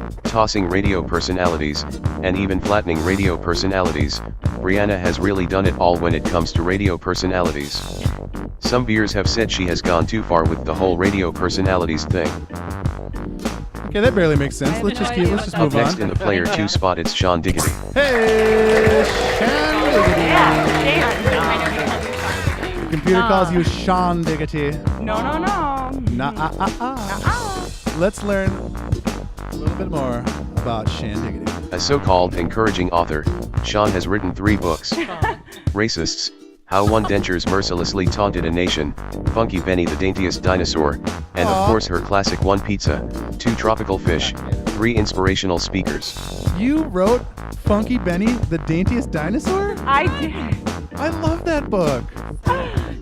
and even flattening radio personalities, Brianna has really done it all when it comes to radio personalities. Some viewers have said she has gone too far with the whole radio personalities thing. Okay, that barely makes sense. Let's just Up move next on. in the player 2 spot, it's Sean Diggity. Hey, Shan Diggity. The computer calls you Sean Diggity. No. Let's learn a little bit more about Shan Diggity. A so-called encouraging author, Sean has written 3 books. Racists, How One Dentures Mercilessly Taunted a Nation, Funky Benny the Daintiest Dinosaur, and of course her classic 1 Pizza, 2 Tropical Fish, 3 Inspirational Speakers. You wrote Funky Benny, the Daintiest Dinosaur? I did. I love that book.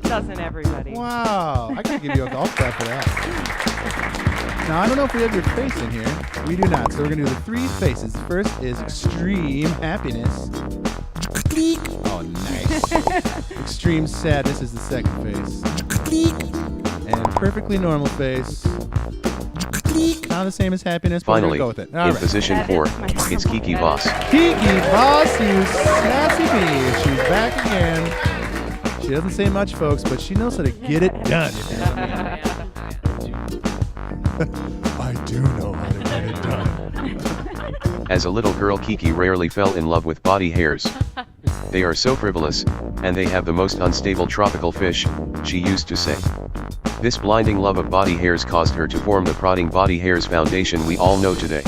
Doesn't everybody? Wow. I gotta give you a golf clap for that. Now, I don't know if we have your face in here. We do not. So we're gonna do the 3 faces. First is extreme happiness. Oh, nice. Extreme sadness is the second face. And perfectly normal face. Not the same as happiness, but we're Finally, gonna go with it. in All right. position 4, it's Kiki Voss. Kiki Voss, you sassy bee. She's back again. She doesn't say much, folks, but she knows how to get it done. I do know how to get it done. As a little girl, Kiki rarely fell in love with body hairs. They are so frivolous, and they have the most unstable tropical fish, she used to say. This blinding love of body hairs caused her to form the Prodding Body Hairs Foundation we all know today.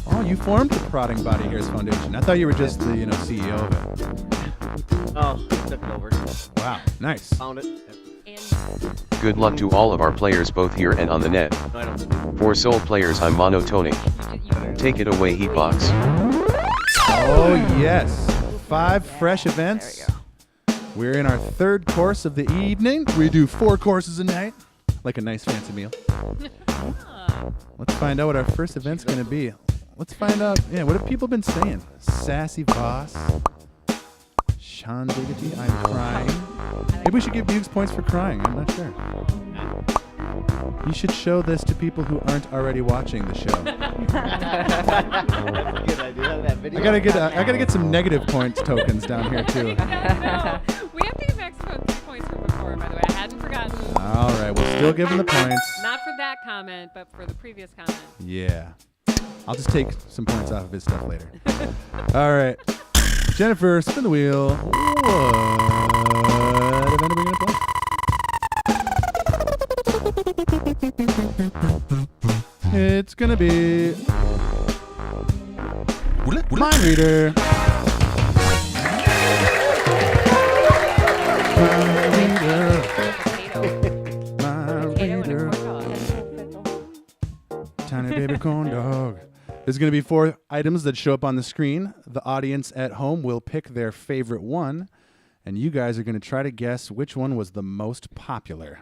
Oh, you formed the Prodding Body Hairs Foundation. I thought you were just the, CEO of it. Oh, took it over. Wow, nice. Found it. Good luck to all of our players both here and on the net. No, I don't. For Soul Players, I'm Monotony. Take it away, Heatbox. Oh, yes. 5 fresh events. We're in our 3rd course of the evening. We do 4 courses a night, like a nice fancy meal. Let's find out what our first event's going to be. Let's find out, what have people been saying? Sassy Voss. Sean Diggity, I'm crying. Maybe we should give Buggs points for crying. I'm not sure. You should show this to people who aren't already watching the show. That's a good idea. That video. I gotta get some negative points tokens down here too. We have to get back to 3 points from before, by the way. I hadn't forgotten. All right, we'll still give him the points. Not for that comment, but for the previous comment. Yeah. I'll just take some points off of his stuff later. All right. Jennifer, spin the wheel. What event are we going to play? It's going to be Mind Reader. Mind Reader. Mind Reader. Tiny baby corn dog. There's going to be 4 items that show up on the screen. The audience at home will pick their favorite one, and you guys are going to try to guess which one was the most popular.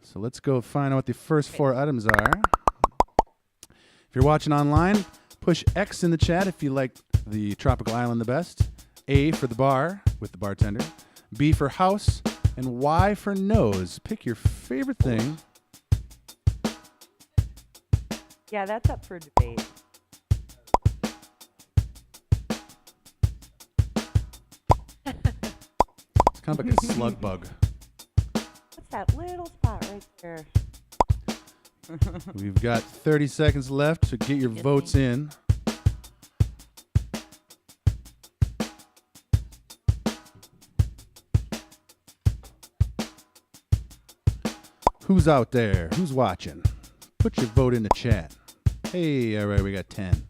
So let's go find out what the first 4 items are. If you're watching online, push X in the chat if you like the tropical island the best. A for the bar with the bartender. B for house. And Y for nose. Pick your favorite thing. Yeah, that's up for debate. It's kind of like a slug bug. What's that little spot right there? We've got 30 seconds left to get your votes in. Who's out there? Who's watching? Put your vote in the chat. Hey, all right, we got 10.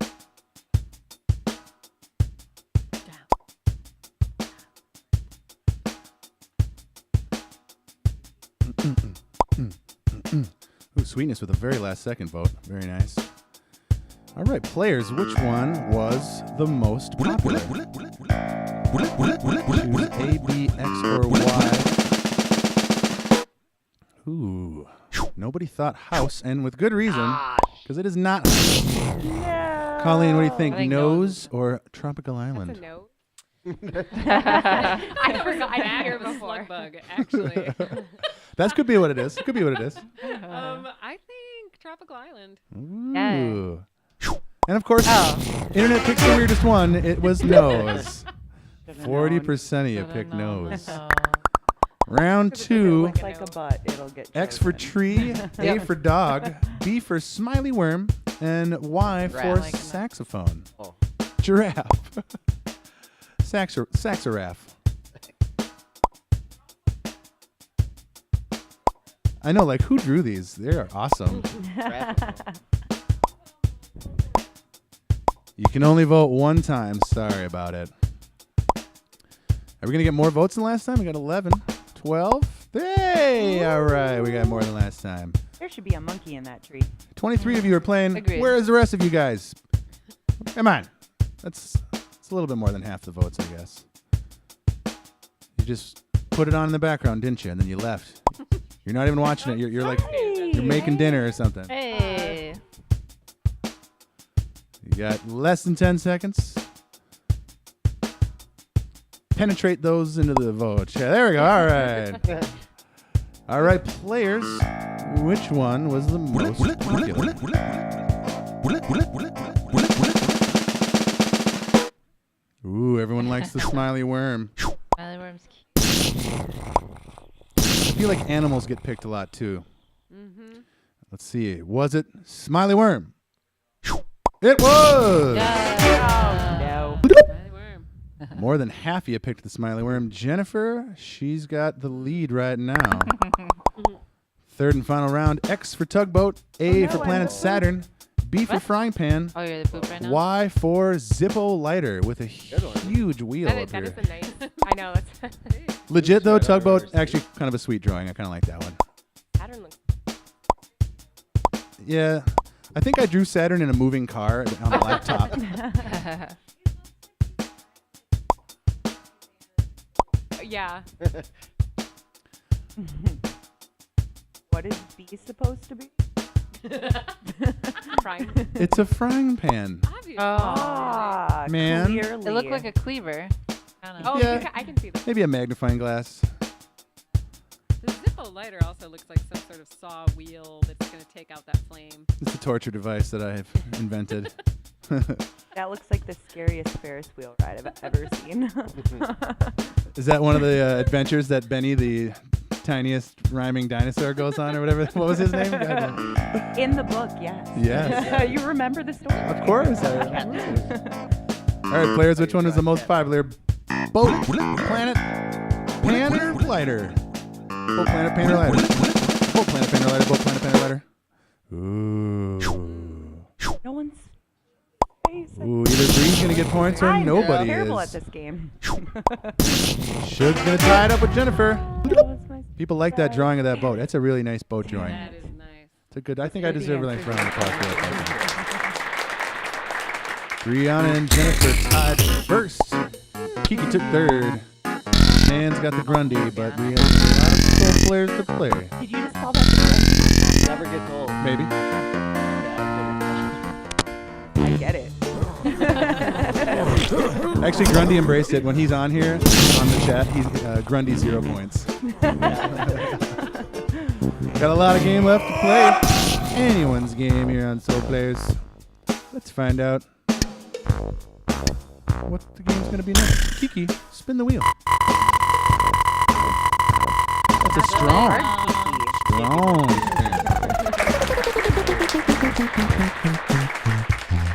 Ooh, Sweetness with a very last second vote. Very nice. All right, players, which one was the most popular? Choose A, B, X, or Y. Ooh, nobody thought house, and with good reason, because it is not. No. Colleen, what do you think? Nose or tropical island? That's a no. I forgot. I didn't hear Back of a before. slug bug, actually. That could be what it is. Could be what it is. I think tropical island. Ooh. And of course, Internet picks the weirdest one. It was nose. 40% of you picked nose. Round 2. Looks like a butt. It'll get X for tree, A for dog, B for smiley worm, and Y for saxophone. Oh. Giraffe. Saxaraph. I know, like, who drew these? They are awesome. You can only vote one time. Sorry about it. Are we going to get more votes than last time? We got 11, 12. Hey! All right, we got more than last time. There should be a monkey in that tree. 23 of you are playing. Agreed. Where is the rest of you guys? Come on. It's a little bit more than half the votes, I guess. You just put it on in the background, didn't you? And then you left. You're not even watching it. You're like, you're making dinner or something. Hey. You got less than 10 seconds. Penetrate those into the vote. Yeah, there we go. All right. All right, players. Which one was the most popular? Ooh, everyone likes the smiley worm. Smiley worm's cute. I feel like animals get picked a lot too. Let's see. Was it smiley worm? It was. No. Smiley worm. More than half of you picked the smiley worm. Jennifer, she's got the lead right now. Third and final round. X for tugboat. A for planet Saturn. B for frying pan. Oh, you're the poop right now? Y for Zippo lighter with a huge wheel up That here. is a nice. I know. That's Legit though, tugboat, actually kind of a sweet drawing. I kind of like that one. pattern looks. Yeah, I think I drew Saturn in a moving car on the laptop. Yeah. What is B supposed to be? Frying. It's a frying pan. Obviously. Ah, Man. clearly. It looked like a cleaver. Oh, Yeah. I can see that. Maybe a magnifying glass. The Zippo lighter also looks like some sort of saw wheel that's going to take out that flame. It's a torture device that I have invented. That looks like the scariest Ferris wheel ride I've ever seen. Is that one of the adventures that Benny the tiniest rhyming dinosaur goes on or whatever. What was his name? In the book, yes. Yes. You remember the story? Of course. All right, players, which one is the most popular boat, planet, pan, or lighter? Boat, planet, pan, or lighter? Boat, planet, pan, or lighter? Boat, planet, pan, or lighter? Ooh. No one's. Ooh, either Bree's going to get points or nobody terrible is. at this game. Shug's going to tie it up with Jennifer. People like that drawing of that boat. That's a really nice boat drawing. That is nice. It's a good. I think I deserve a nice round of applause for that. Brianna and Jennifer tied first. Kiki took third. Nan's got the Grundy, but we have a lot of soul players to play. Did you just call that the Never gets old. Maybe. I get it. Actually, Grundy embraced it when he's on here on the chat. He's Grundy 0 points. Got a lot of game left to play. Anyone's game here on Soul Players. Let's find out what the game's going to be next. Kiki, spin the wheel. That's a strong spin.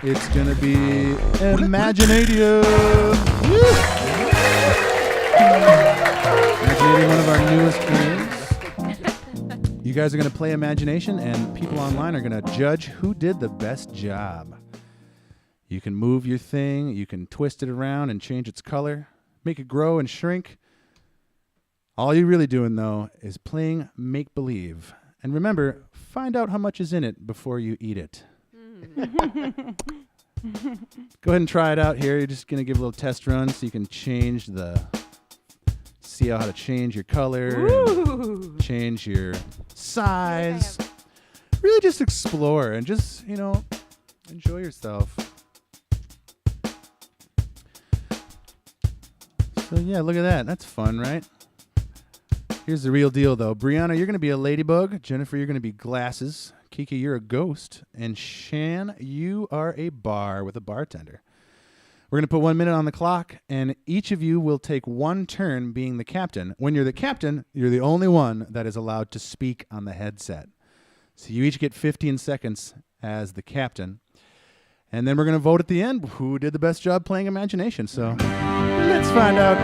It's going to be Imaginative. Imaginative, one of our newest games. You guys are going to play Imagination, and people online are going to judge who did the best job. You can move your thing, you can twist it around and change its color, make it grow and shrink. All you're really doing, though, is playing make-believe. And remember, find out how much is in it before you eat it. Go ahead and try it out here. You're just going to give a little test run so you can change see how to change your color, change your size. Really just explore and just, enjoy yourself. So yeah, look at that. That's fun, right? Here's the real deal, though. Brianna, you're going to be a ladybug. Jennifer, you're going to be glasses. Kiki, you're a ghost. And Shan, you are a bar with a bartender. We're going to put 1 minute on the clock, and each of you will take one turn being the captain. When you're the captain, you're the only one that is allowed to speak on the headset. So you each get 15 seconds as the captain. And then we're going to vote at the end who did the best job playing Imagination. So let's find out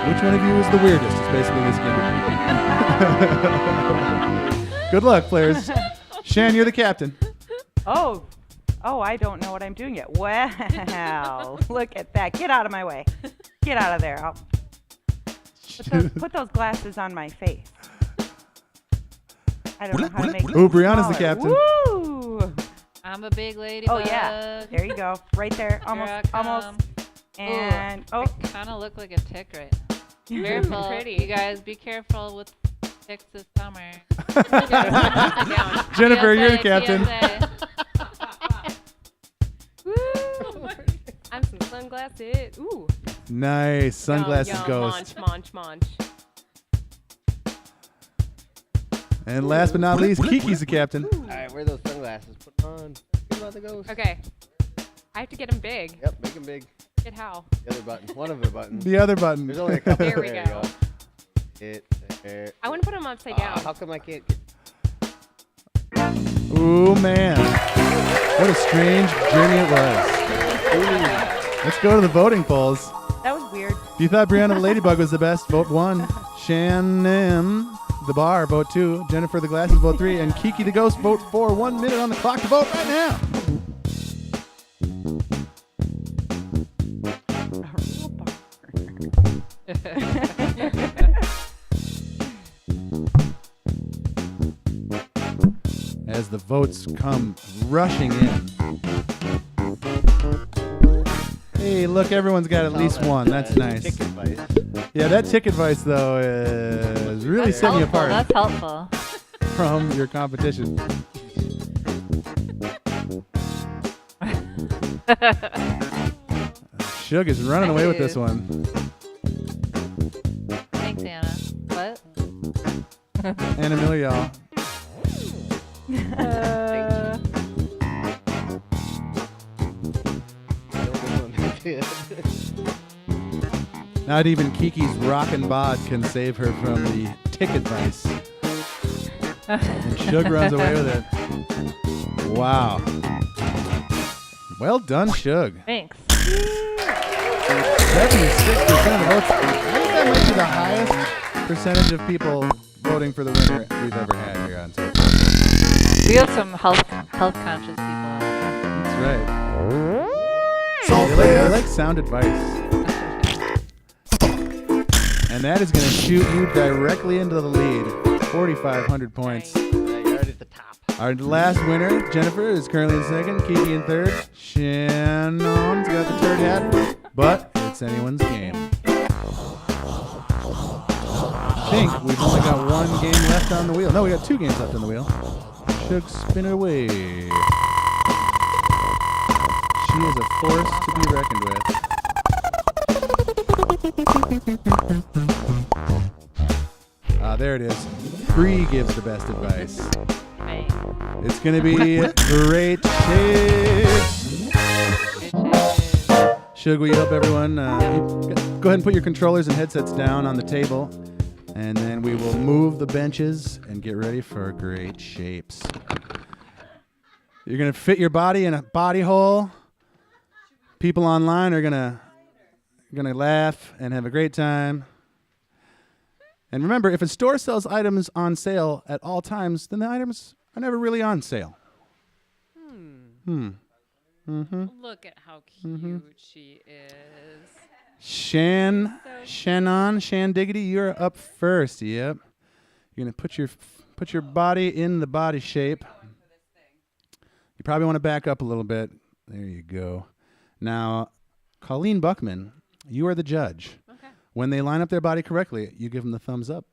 which one of you is the weirdest. It's basically this game. Good luck, players. Shan, you're the captain. Oh, I don't know what I'm doing yet. Wow, look at that. Get out of my way. Get out of there. I'll put those glasses on my face. I don't know how to make them Ooh, Brianna's the smaller. captain. Woo! I'm a big ladybug. Oh, yeah. There you go. Right there. Almost. And, I kind of look like a tick right now. Careful. Pretty. You guys, be careful with ticks this summer. Jennifer, you're the PSA, captain. PSA. Woo! I'm some sunglasses. Ooh. Nice. Sunglasses Yum, ghost. Munch. And last but not least, Kiki's the captain. All right, wear those sunglasses. Put them on. Get about the ghost. Okay. I have to get them big. Yep, make them big. Get how? The other button. One of the buttons. The other button. There's only a couple. There we you go. There. I want to put them upside down. How come I can't get... Ooh, man. What a strange journey it was. Let's go to the voting polls. that was weird. If you thought Brianna the Ladybug was the best, vote 1. Shannon the Bar, vote 2. Jennifer the Glasses, vote 3. And Kiki the Ghost, vote 4. 1 minute on the clock to vote right now. As the votes come rushing in. Hey, look, everyone's got at least one. That's nice. Ticket advice. Yeah, that ticket advice, though, is really That's setting you helpful. apart That's helpful. from your competition. Shug is running away with this one. Thanks, Anna. What? And Amelia, y'all. Not even Kiki's rockin' bod can save her from the tick advice. And Shug runs away with it. Wow. Well done, Shug. Thanks. 76% of the votes. I think that might be the highest percentage of people voting for the winner we've ever had here on Top. We have some health conscious people on there. That's right. Song They players. like sound advice. And that is going to shoot you directly into the lead. 4,500 points. You're already at the top. Our last winner, Jennifer, is currently in second. Kiki in third. Shannon's got the third hat. But it's anyone's game. I think we've only got one game left on the wheel. No, we got 2 games left on the wheel. Shug, spin her away. She is a force to be reckoned with. There it is. Bree gives the best advice. Hey. It's going to be great shapes. Shug, will you help everyone? Go ahead and put your controllers and headsets down on the table. And then we will move the benches and get ready for great shapes. You're going to fit your body in a body hole. People online are going to laugh and have a great time. And remember, if a store sells items on sale at all times, then the items are never really on sale. Look at how cute she is. Shannon, Shan Diggity, you're up first. Yep. You're gonna put your body in the body shape. You probably want to back up a little bit. There you go. Now, Colleen Buckman, you are the judge. Okay. When they line up their body correctly, you give them the thumbs up.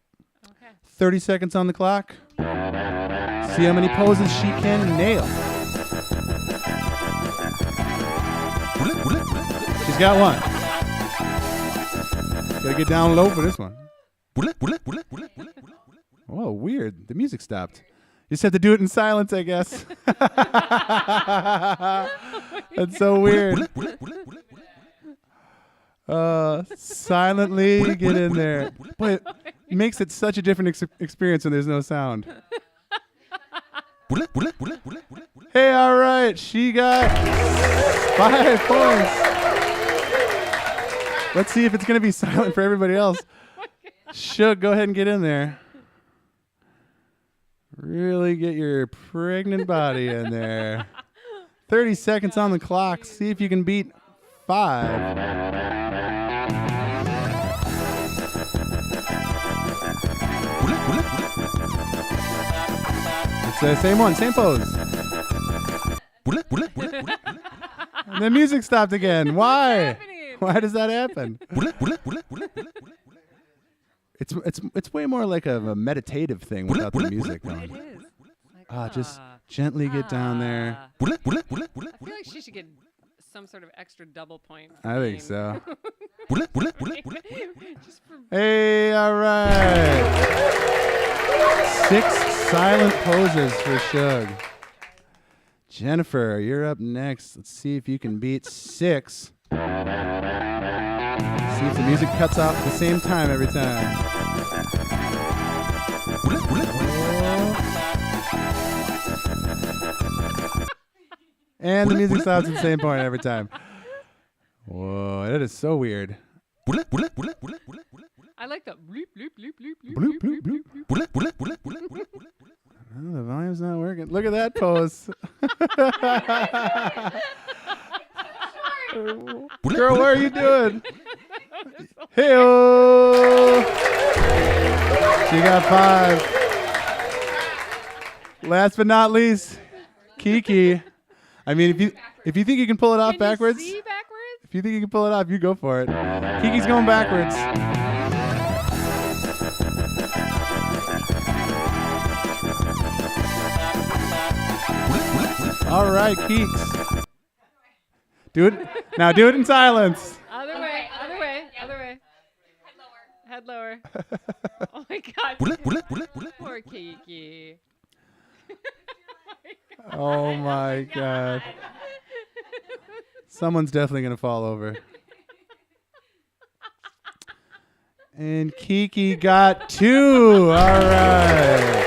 Okay. 30 seconds on the clock. See how many poses she can nail. She's got one. Gotta get down low for this one. Whoa, weird. The music stopped. You just have to do it in silence, I guess. That's so weird. Silently get in there. But it makes it such a different experience when there's no sound. Hey, all right. She got 5 points. Let's see if it's going to be silent for everybody else. Shug, go ahead and get in there. Really get your pregnant body in there. 30 seconds on the clock. See if you can beat 5. It's the same one, same pose. And the music stopped again. Why? Why does that happen? It's way more like a meditative thing without the music going. It is. Like, Just gently get down there. I feel like she should get some sort of extra double point. I think so. Just for Hey, all right. 6 silent poses for Shug. Jennifer, you're up next. Let's see if you can beat 6. See if the music cuts off at the same time every time. And the music stops at the same point every time. Whoa, that is so weird. I like the bloop bloop bloop bloop Bloop, bloop, bloop. Oh, the volume's not working. Look at that pose. Girl, what are you doing? Hey-oh. She got 5. Last but not least, Kiki. I mean, if you think you can pull it off backwards, see backwards? if you think you can pull it off, you go for it. Kiki's going backwards. All right, Keeks. Do it. Now do it in silence. Other way, other way, other way. Head lower. Oh my God. Poor Kiki. Oh my God. Someone's definitely going to fall over. And Kiki got 2. All right.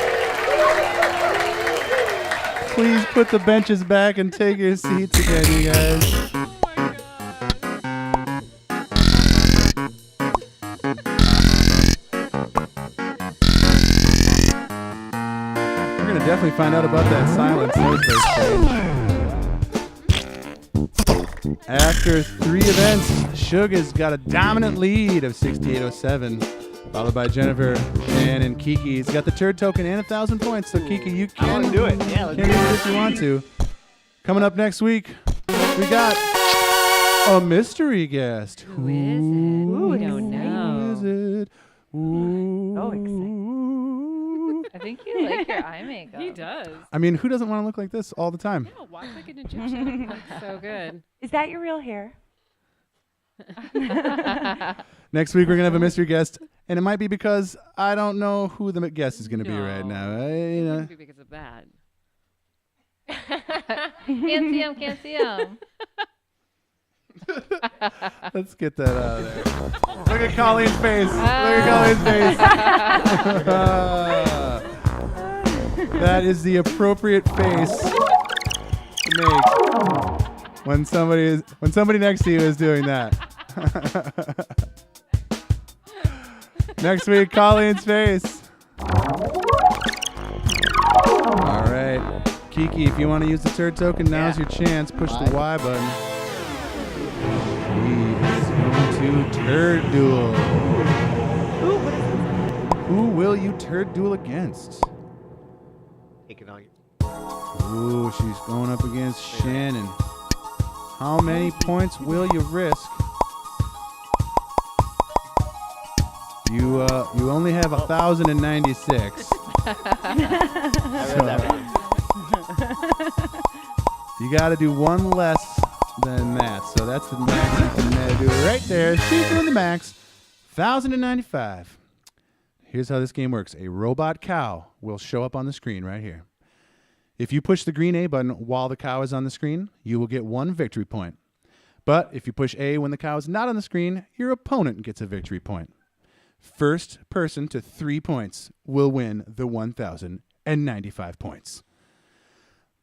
Please put the benches back and take your seats again, you guys. We're going to definitely find out about that silence in the first stage. After 3 events, Suga's got a dominant lead of 6807, followed by Jennifer, Shan, and Kiki's got the turd token and 1,000 points. So Kiki, you can I want to do it. Yeah, let's can do use it. it if you want to. Coming up next week, we got a mystery guest. Who is it? We don't know. Who is it? Ooh. So exciting. I think you like your eye makeup. He does. I mean, who doesn't want to look like this all the time? Yeah, walk like an Egyptian. So good. Is that your real hair? Next week, we're going to have a mystery guest, and it might be because I don't know who the guest is going to be right now. It wouldn't be because of that. Can't see him, can't see him. Let's get that out of there. Look at Colleen's face. Look at Colleen's face. That is the appropriate face to make when somebody next to you is doing that. Next week, Colleen's face. All right, Kiki, if you want to use the turd token, now's your chance. Push the Y button. He's going to turd duel. Who will you turd duel against? Taking all your. Ooh, she's going up against Shannon. How many points will you risk? You only have 1,096. I read that wrong. You got to do one less than that. So that's the max you can do right there. She's doing the max. 1,095. Here's how this game works. A robot cow will show up on the screen right here. If you push the green A button while the cow is on the screen, you will get 1 victory point. But if you push A when the cow is not on the screen, your opponent gets a victory point. First person to 3 points will win the 1,095 points.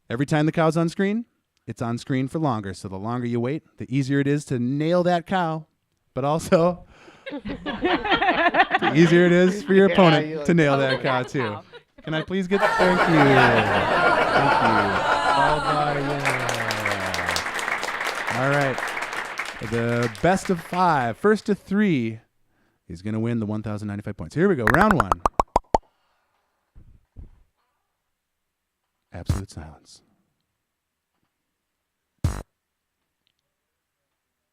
Every time the cow's on screen, it's on screen for longer. So the longer you wait, the easier it is to nail that cow. But also, the easier it is for your opponent to nail that cow too. Can I please get thank you. Thank you. All right. The best of 5, first to 3, is going to win the 1,095 points. Here we go. Round 1. Absolute silence.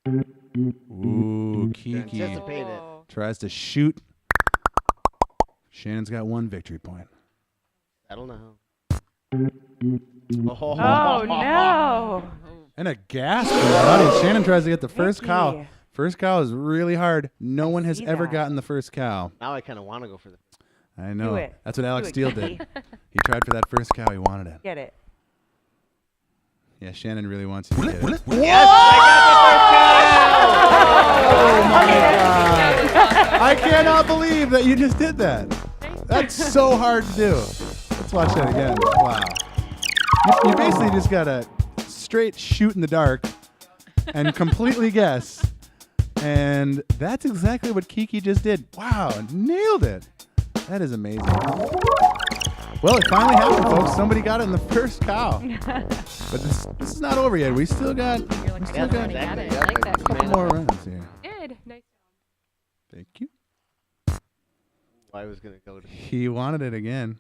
Ooh, Kiki Anticipate it. tries to shoot. Shannon's got 1 victory point. I don't know. Oh, no. And a gasp from the audience. Shannon tries to get the first cow. First cow is really hard. No one has ever gotten the first cow. Now I kind of want to go for the. I know. Do it. That's what Alex Do it, Steele Kiki. did. He tried for that first cow. He wanted it. Get it. Yeah, Shannon really wants you to get it. Yes, I got the first cow! Oh, my God. I cannot believe that you just did that. That's so hard to do. Let's watch that again. Wow. You basically just got to straight shoot in the dark and completely guess. And that's exactly what Kiki just did. Wow, nailed it. That is amazing. Well, it finally happened, folks. Somebody got it in the first cow. But this is not over yet. We still got, You're like, Yeah, somebody exactly. got it. I like that. a couple more rounds here. Good. Nice. Thank you. I was going to go to. He wanted it again.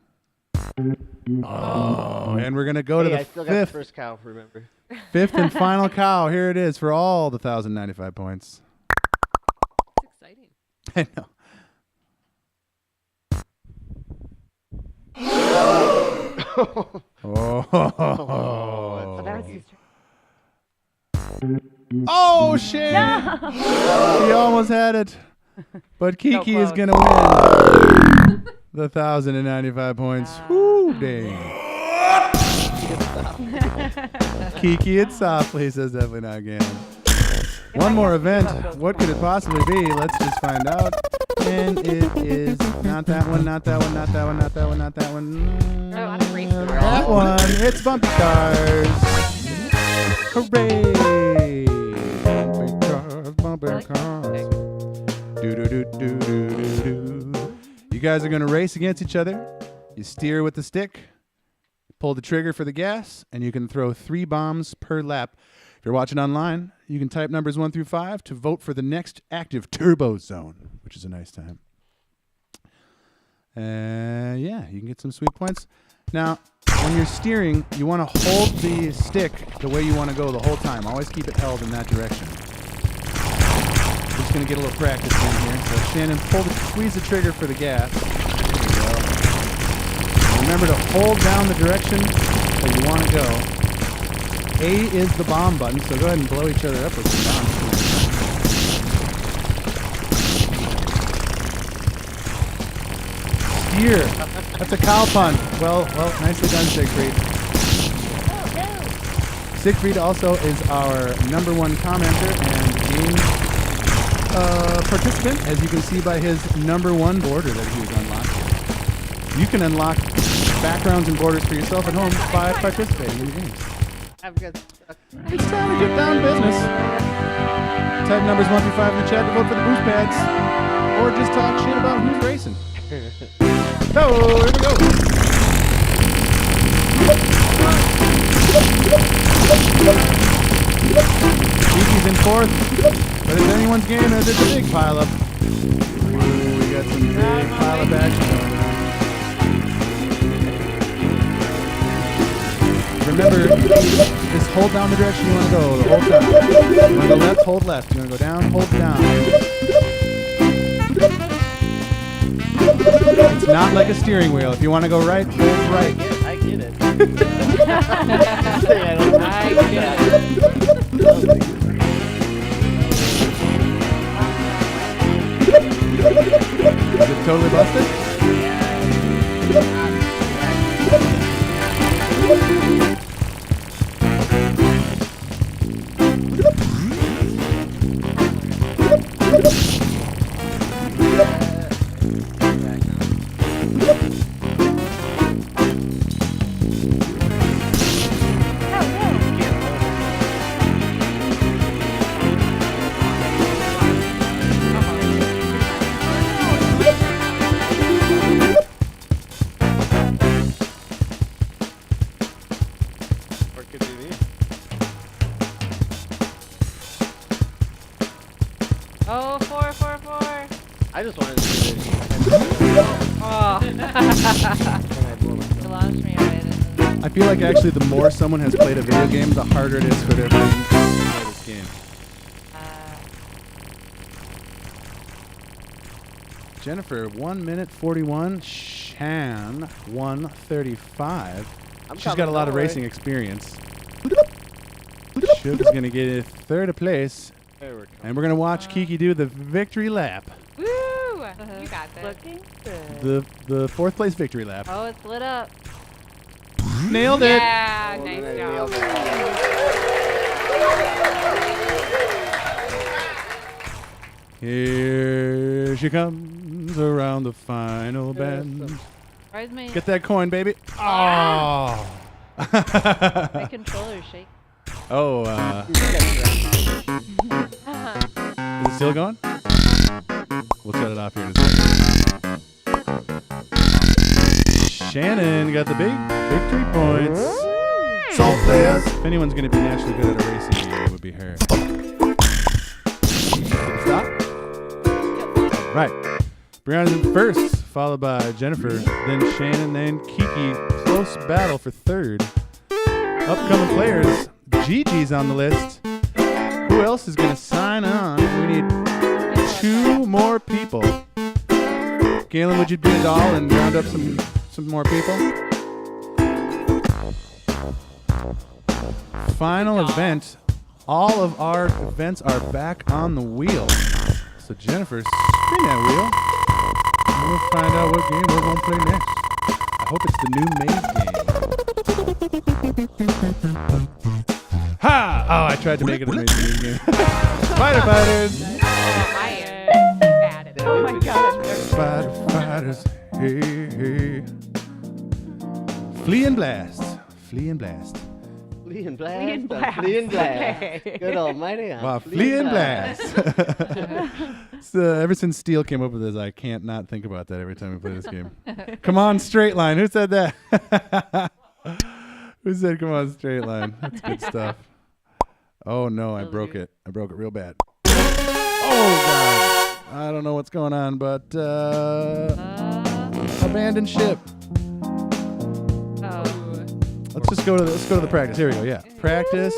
Oh, and we're going to go to Hey, the I still got the fifth, first cow, remember? fifth and final cow. Here it is for all the 1,095 points. It's exciting. I know. Oh, that was his Oh, shit! He almost had it. But Kiki is close. going to win the 1,095 points. Whoo, dang. Kiki it softly says definitely not again. One more event. What could it possibly be? Let's just find out. And it is not that one, not that one, not that one, not that one, not that one. That one. It's Bumpy Cars. Hooray! Bumpy Cars, Bumpy Cars. Do do do do do do do. You guys are gonna race against each other. You steer with the stick, pull the trigger for the gas, and you can throw 3 bombs per lap. If you're watching online, you can type numbers 1 through 5 to vote for the next active Turbo Zone, which is a nice time. Yeah, you can get some sweet points. Now, when you're steering, you want to hold the stick the way you want to go the whole time. Always keep it held in that direction. Just going to get a little practice in here. So Shannon, squeeze the trigger for the gas. There you go. Remember to hold down the direction that you want to go. A is the bomb button, so go ahead and blow each other up with some bombs. Steer. That's a cow pun. Well, nicely done, Siegfried. Siegfried also is our #1 commenter and game participant, as you can see by his #1 border that he has unlocked. You can unlock backgrounds and borders for yourself at home by participating in the games. Have a good It's time to get down to business. Type numbers 1 through 5 in the chat to vote for the boost pads, or just talk shit about who's racing. So, here we go. Kiki's in 4th, but it's anyone's game as it's a big pile up. Ooh, we got some big pile up action going on. Remember, just hold down the direction you want to go the whole time. You want to go left, hold left. You want to go down, hold down. It's not like a steering wheel. If you want to go right, hold right. I get it. Is it totally busted? Oh, 4, 4, 4. I just wanted to see this. Oh. You lost me right in I feel like actually the more someone has played a video game, the harder it is for their brain to play this game. Jennifer, 1 minute 41. Shan, 1:35. She's got a lot of racing experience. Shug is going to get a 3rd place. And we're going to watch Kiki do the victory lap. Woo! You got this. Looking The 4th place victory lap. Oh, it's lit up. Nailed it. Yeah, nice job. Here she comes around the final bend. Surprise me. Get that coin, baby. Oh. My controller's shaking. Oh, is it still going? We'll shut it off here in a second. Shannon got the big victory points. Salt players. If anyone's going to be naturally good at a racing game, it would be her. Stop. Right. Brianna's in 1st, followed by Jennifer, then Shannon, then Kiki. Close battle for 3rd. Upcoming players. Gigi's on the list. Who else is going to sign on? We need 2 more people. Galen, would you be a doll and round up some more people? Final event. All of our events are back on the wheel. So Jennifer, spin that wheel. And we'll find out what game we're going to play next. I hope it's the new maze game. Ha! Oh, I tried to make it a maze game. Fighter Fighters! Oh my God. fighters. Hey, hey. Flee and blast. Flee and blast. Flee and blast. Flee and on blast. Flee and blast. Okay. Good almighty. on Wow, flee and blast. So, ever since Steele came up with this, I can't not think about that every time we play this game. Come on, straight line. Who said that? Who said come on, straight line? That's good stuff. Oh no, I broke it. I broke it real bad. Oh God. I don't know what's going on, but abandoned ship. Oh. Let's just go to the practice. Here we go. Yeah, practice.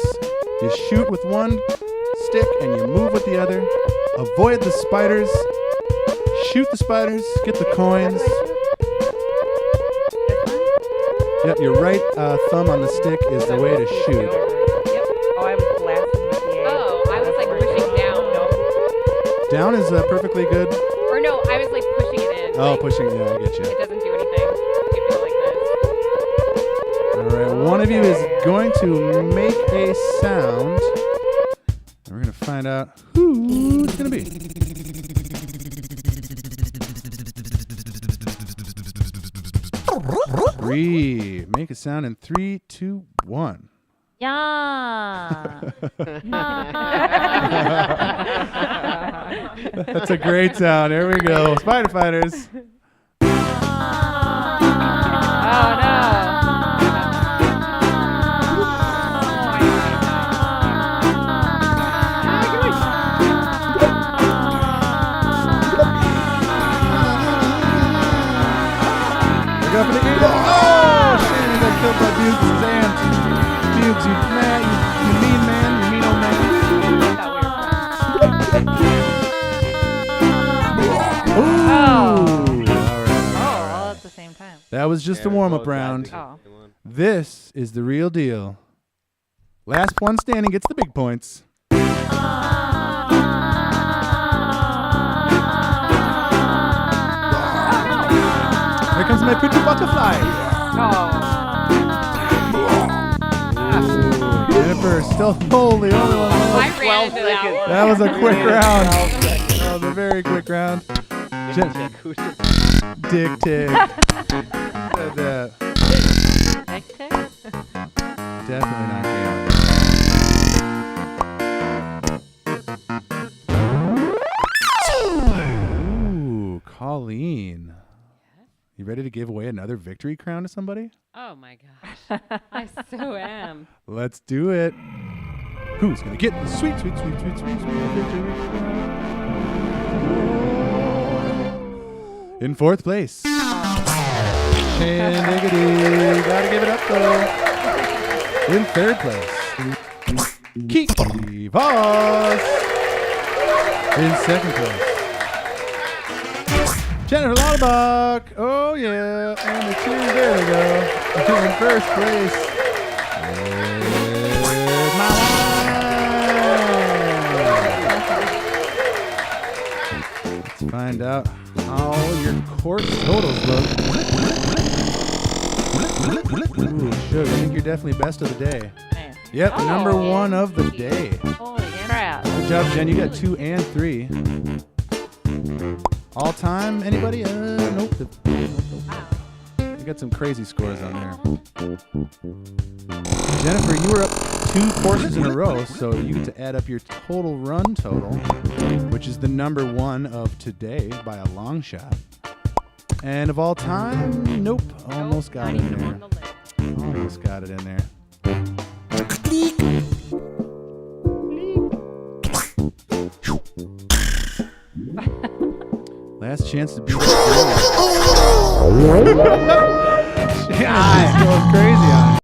You shoot with one stick and you move with the other. Avoid the spiders. Shoot the spiders. Get the coins. Yep, your right thumb on the stick is the way to shoot. Yep. Oh, I was blasting with the A. Oh, I was like pushing down. Down is perfectly good. Or no, I was like pushing it in. Oh, like, pushing. Yeah, I get you. It doesn't do anything. You feel like this. All right, one of you is going to make a sound. And we're going to find out who it's going to be. 3. Make a sound in 3, 2, 1. Yeah. That's a great sound. There we go. Spider Fighters. Oh no. Look up in the eagle. Oh, Shannon got killed by Buggs' aunt. Buggs, you man, you mean man, you mean old man. Ooh. All right. All at the same time. That was just a warm-up round. Oh. This is the real deal. Last one standing gets the big points. Here comes my pretty butterfly. Jennifer still the only one left. I ran into that one. That was a quick round. That was a very quick round. Dick tick. Said that. Tick, tick. Definitely not Ooh, Colleen. You ready to give away another victory crown to somebody? Oh my gosh. I so am. Let's do it. Who's gonna get the sweet, sweet, sweet, sweet, sweet, sweet victory crown? In 4th place. And diggity. Gotta give it up though. In 3rd place. Kiki Voss. In 2nd place. Jennifer Lauterbach. Oh yeah. And the 2, there we go. In 1st place. Is my wife. Let's find out how your course totals look. Ooh, Sugar, I think you're definitely best of the day. Man. Yep, number 1 of the day. Holy crap. Good job, Jen. You got 2 and 3. All time, anybody? Nope. You got some crazy scores on there. Jennifer, you were up 2 courses in a row, so you get to add up your total run total, which is the number 1 of today by a long shot. And of all time, nope. Almost got it in there. Almost got it in there. Last chance to beat that. Shannon's going crazy on it.